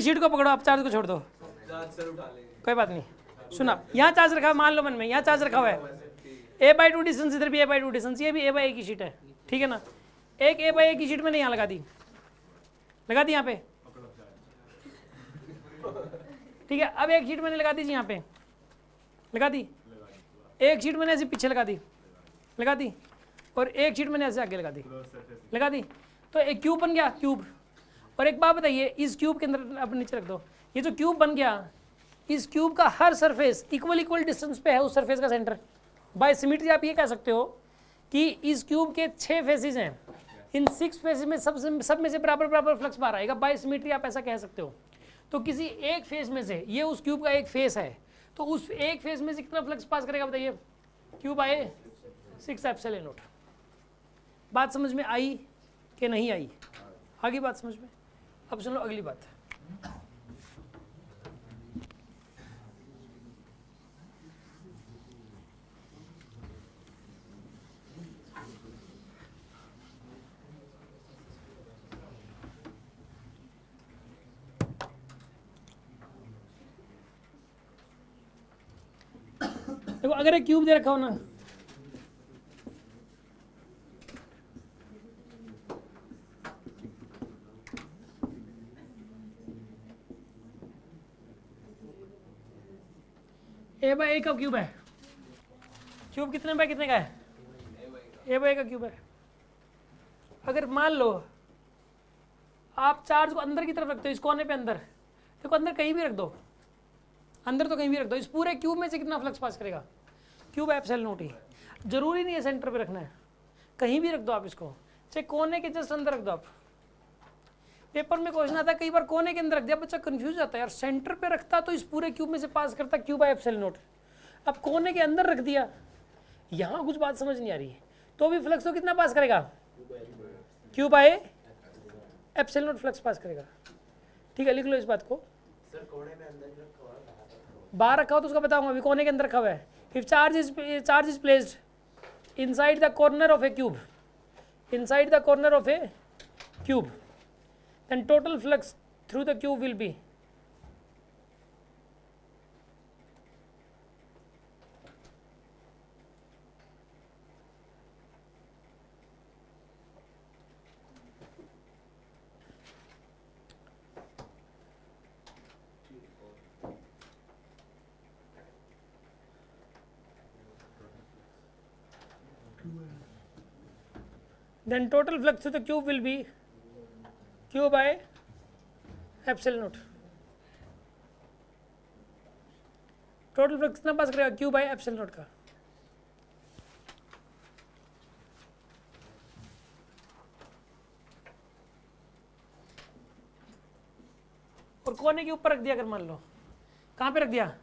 शीट को पकड़ो आप, चार्ज को छोड़ दो, कोई बात नहीं। सुना, यहाँ चार्ज रखा, मान लो मन में यहाँ चार्ज रखा हुआ है, A/2 डिस्टेंस, इधर भी A/2 डिस्टेंस, ये भी A/A की शीट है, ठीक है ना? एक A/A की शीट मैंने यहाँ लगा दी यहाँ पे, ठीक है? अब एक शीट मैंने लगा दी यहाँ पे, लगा दी, एक शीट मैंने ऐसे पीछे लगा दी, और एक शीट मैंने ऐसे आगे लगा दी, तो एक क्यूब बन गया, क्यूब। और एक बात बताइए, इस क्यूब के अंदर आप नीचे रख दो, ये जो क्यूब बन गया, इस क्यूब का हर सरफेस इक्वल डिस्टेंस पे है उस सरफेस का सेंटर। बाय सिमेट्री आप ये कह सकते हो कि इस क्यूब के 6 फेसेस हैं, इन 6 फेसेस में सब में से बराबर फ्लक्स बाहर आएगा, बाय सिमेट्री आप ऐसा कह सकते हो। तो किसी एक फेस में से, ये उस क्यूब का एक फेस है, तो उस एक फेस में से कितना फ्लक्स पास करेगा बताइए? Q/6ε0। बात समझ में आई कि नहीं आई? आगे बात समझ में? अब सुन लो अगली बात। देखो, अगर एक क्यूब दे रखा हो ना, A/A का क्यूब है, क्यूब कितने बाय कितने का है? A/A का क्यूब है। अगर मान लो आप चार्ज को अंदर की तरफ रखते हो, इस कोने पे अंदर, देखो अंदर कहीं भी रख दो, अंदर तो कहीं भी रख दो, इस पूरे क्यूब में से कितना फ्लक्स पास करेगा? Q/ε0 ही। जरूरी नहीं है सेंटर पे रखना है, कहीं भी रख दो आप इसको, चाहे कोने के जस्ट अंदर रख दो आप। पेपर में क्वेश्चन आता है, कई बार कोने के अंदर रख दिया, बच्चा कंफ्यूज जाता है, यार सेंटर पे रखता तो इस पूरे क्यूब में से पास करता Q/ε0, अब कोने के अंदर रख दिया, यहाँ कुछ बात समझ नहीं आ रही है, तो भी फ्लक्स तो कितना पास करेगा? Q/ε0 फ्लक्स पास करेगा, ठीक है? लिख लो इस बात को। सर कोने में अंदर जो बाहर रखा हो तो उसका बताऊंगा, अभी कोने के अंदर रखा हुआ है. If charge is placed inside the corner of A cube, inside the corner of a cube, then total flux through the cube will be then total flux through the cube will be q by epsilon naught. Total flux कितना pass करेगा? q by epsilon naught का. और कोने के ऊपर रख दिया, अगर मान लो कहाँ पे रख दिया?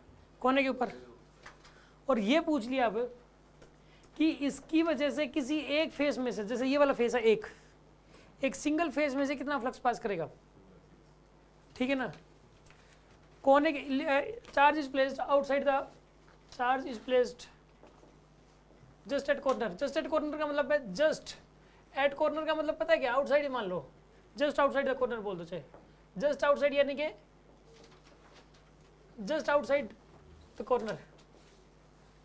कोने के ऊपर. और ये पूछ लिया अब कि इसकी वजह से किसी एक फेस में से, जैसे ये वाला फेस है, एक सिंगल फेस में से कितना फ्लक्स पास करेगा. ठीक है ना. कोने के charge is placed outside the, charge is placed just at corner. Just at corner का मतलब है जस्ट एट कॉर्नर का मतलब पता है क्या? आउटसाइड ही मान लो, जस्ट आउटसाइड द कॉर्नर बोल दो चाहे. जस्ट आउटसाइड यानी कि just outside the corner,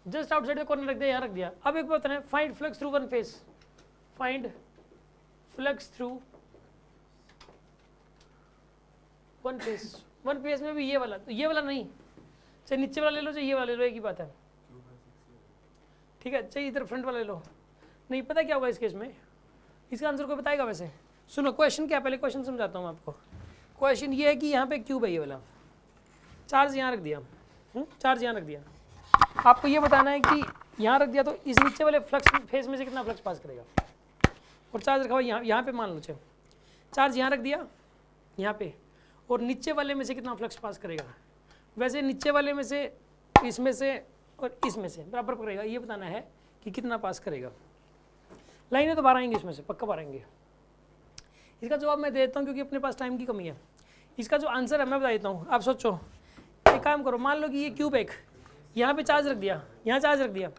just outside the corner रख दिया, यहाँ रख दिया. अब एक बात है, find flux through one face. Find flux through one face. One face में भी ये वाला, तो ये वाला नहीं, चाहे नीचे वाला ले लो चाहे ये वाला ले लो, एक ही बात है. ठीक है, चाहे इधर फ्रंट वाला ले लो. नहीं पता क्या होगा इस केस में, इसका आंसर कोई बताएगा? वैसे सुनो क्वेश्चन क्या, पहले क्वेश्चन समझाता हूँ आपको. क्वेश्चन ये है कि यहाँ पे क्यूब है, ये वाला चार्ज यहाँ रख दिया, चार्ज यहाँ रख दिया. आपको ये बताना है कि यहाँ रख दिया तो इस नीचे वाले फ्लक्स फेस में से कितना फ्लक्स पास करेगा. और चार्ज रखा हुआ यहाँ पे मान लो, चाहे चार्ज यहाँ रख दिया यहाँ पे, और नीचे वाले में से कितना फ्लक्स पास करेगा. वैसे नीचे वाले में से, इसमें से और इसमें से बराबर करेगा, ये बताना है कि कितना पास करेगा. लाइनें तो बाहर आएंगी, इसमें से पक्का बाहर आएंगे. इसका जवाब मैं दे देता हूँ क्योंकि अपने पास टाइम की कमी है. इसका जो आंसर है मैं बता देता हूँ. आप सोचो, एक काम करो, मान लो कि ये क्यूब एक यहाँ पे चार्ज रख दिया, यहाँ चार्ज रख दिया,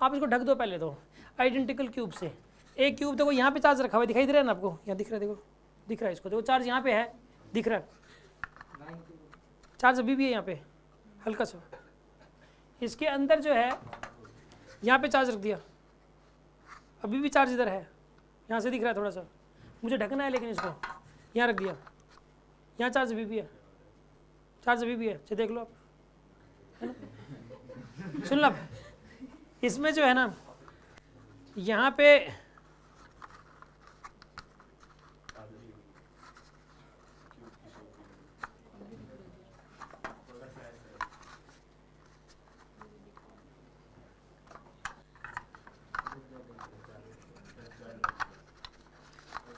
आप इसको ढक दो पहले तो आइडेंटिकल क्यूब से. एक क्यूब देखो यहाँ पे चार्ज रखा हुआ दिखाई दे रहा है ना आपको, यहाँ दिख रहा है, देखो दिख रहा है इसको, देखो चार्ज यहाँ पे है, दिख रहा है चार्ज अभी भी है यहाँ पे हल्का सा. इसके अंदर जो है यहाँ पे चार्ज रख दिया, अभी भी चार्ज इधर है, यहाँ से दिख रहा है थोड़ा सा, मुझे ढकना है लेकिन इसको यहाँ रख दिया, यहाँ चार्ज अभी भी है, चार्ज अभी भी है, चलिए देख लो आप, है ना. सुन लो, इसमें जो है ना यहाँ पे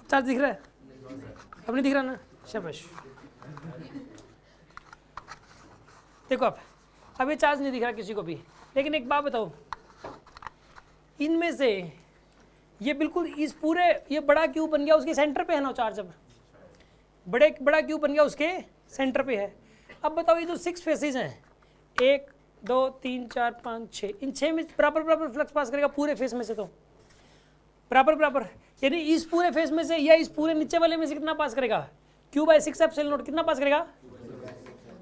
चार्ज दिख रहा है, अब नहीं दिख रहा ना, शाबाश. देखो अब ये चार्ज नहीं दिख रहा किसी को भी. लेकिन एक बात बताओ, इनमें से ये बिल्कुल इस पूरे, ये बड़ा क्यूब बन गया उसके सेंटर पे है ना चार्ज. अब बड़ा क्यूब बन गया उसके सेंटर पे है. अब बताओ ये जो 6 फेसेज हैं, 1 2 3 4 5 6, इन 6 में बराबर फ्लक्स पास करेगा पूरे फेस में से, तो बराबर यानी इस पूरे फेस में से या इस पूरे नीचे वाले में से कितना पास करेगा? क्यू बाय 6 एप्सिलॉन नॉट कितना पास करेगा?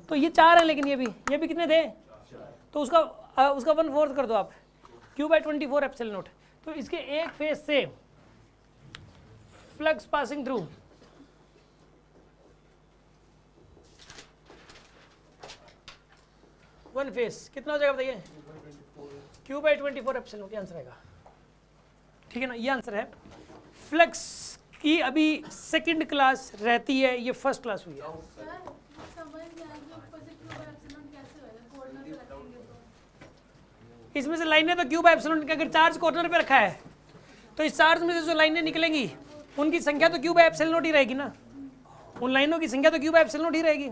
तो ये 4 है, लेकिन ये भी कितने थे? तो उसका 1/4 कर दो आप, क्यू बाय 24 एप्सिलॉन नॉट. तो इसके एक फेस से flux passing through one face कितना हो जाएगा बताइए? क्यू बाय 24 एप्सिलॉन नॉट, ये आंसर आएगा. ठीक है ना, ये आंसर है. फ्लक्स की अभी सेकंड क्लास रहती है, ये फर्स्ट क्लास हुई है. इसमें से लाइनें तो क्यूब एप्सिलॉन, अगर चार्ज कॉर्नर पे रखा है तो इस चार्ज में से जो लाइनें निकलेंगी उनकी संख्या तो क्यूब एप्सिलॉन नॉट ही रहेगी ना, उन लाइनों की संख्या तो क्यूब एप्सिलॉन नॉट ही रहेगी.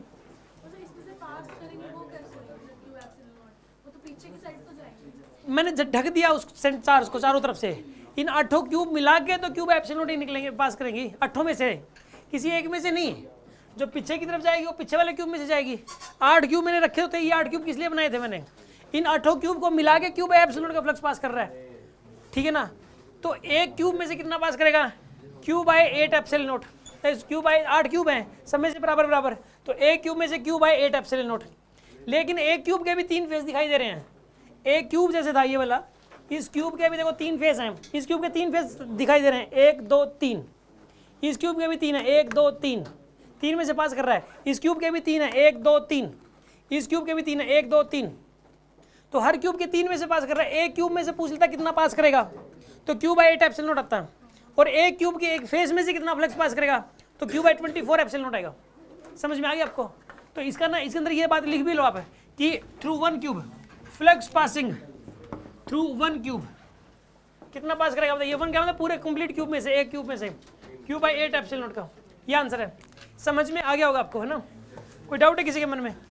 मैंने ढक दिया उस चार्ज को चारों तरफ से, इन 8 क्यूब मिला के तो क्यूब एप्सिलॉन नॉट ही निकलेंगे, पास करेंगी 8 में से, किसी एक में से नहीं. जो पीछे की तरफ जाएगी वो पीछे वाले क्यूब में से जाएगी। 8 क्यूब मैंने रखे होते, ये 8 क्यूब किस लिए बनाए थे मैंने, इन 8 क्यूब को मिला के क्यूब एप्सिलॉन नॉट का फ्लक्स पास कर रहा है, ठीक है ना। तो एक क्यूब में से कितना पास करेगा, q by 8 epsilon not, q by 8 cube हैं सब में से बराबर बराबर, तो एक क्यूब में से क्यू बाय 8 एप्सिलॉन नॉट। लेकिन एक क्यूब के भी 3 फेस दिखाई दे रहे हैं, एक क्यूब जैसे था ये वाला, इस क्यूब के भी देखो 3 फेस हैं, इस क्यूब के 3 फेस दिखाई दे रहे हैं, 1 2 3, इस क्यूब के भी 3 है, 1 2 3, 3 में से पास कर रहा है, इस क्यूब के भी 3 है, 1 2 3, इस क्यूब के भी 3 है, 1 2 3, तो हर क्यूब के 3 में से पास कर रहा है। एक क्यूब में से पूछ लेता कितना पास करेगा, तो क्यू बाय 8 एप्सिलॉन नॉट आता है, और एक क्यूब के एक फेस में से कितना फ्लक्स पास करेगा, तो क्यू बाय 24 एप्सिलॉन नॉट आएगा। समझ में आ गया आपको। तो इसका ना इसके अंदर ये बात लिख भी लो आप कि through 1 cube flux passing through 1 cube कितना पास करेगा, मतलब ये 1 क्या मतलब पूरे कंप्लीट क्यूब में से, एक क्यूब में से क्यू बाय 8 एप्सिलॉन नॉट का, ये आंसर है। समझ में आ गया होगा आपको, है ना। कोई डाउट है किसी के मन में।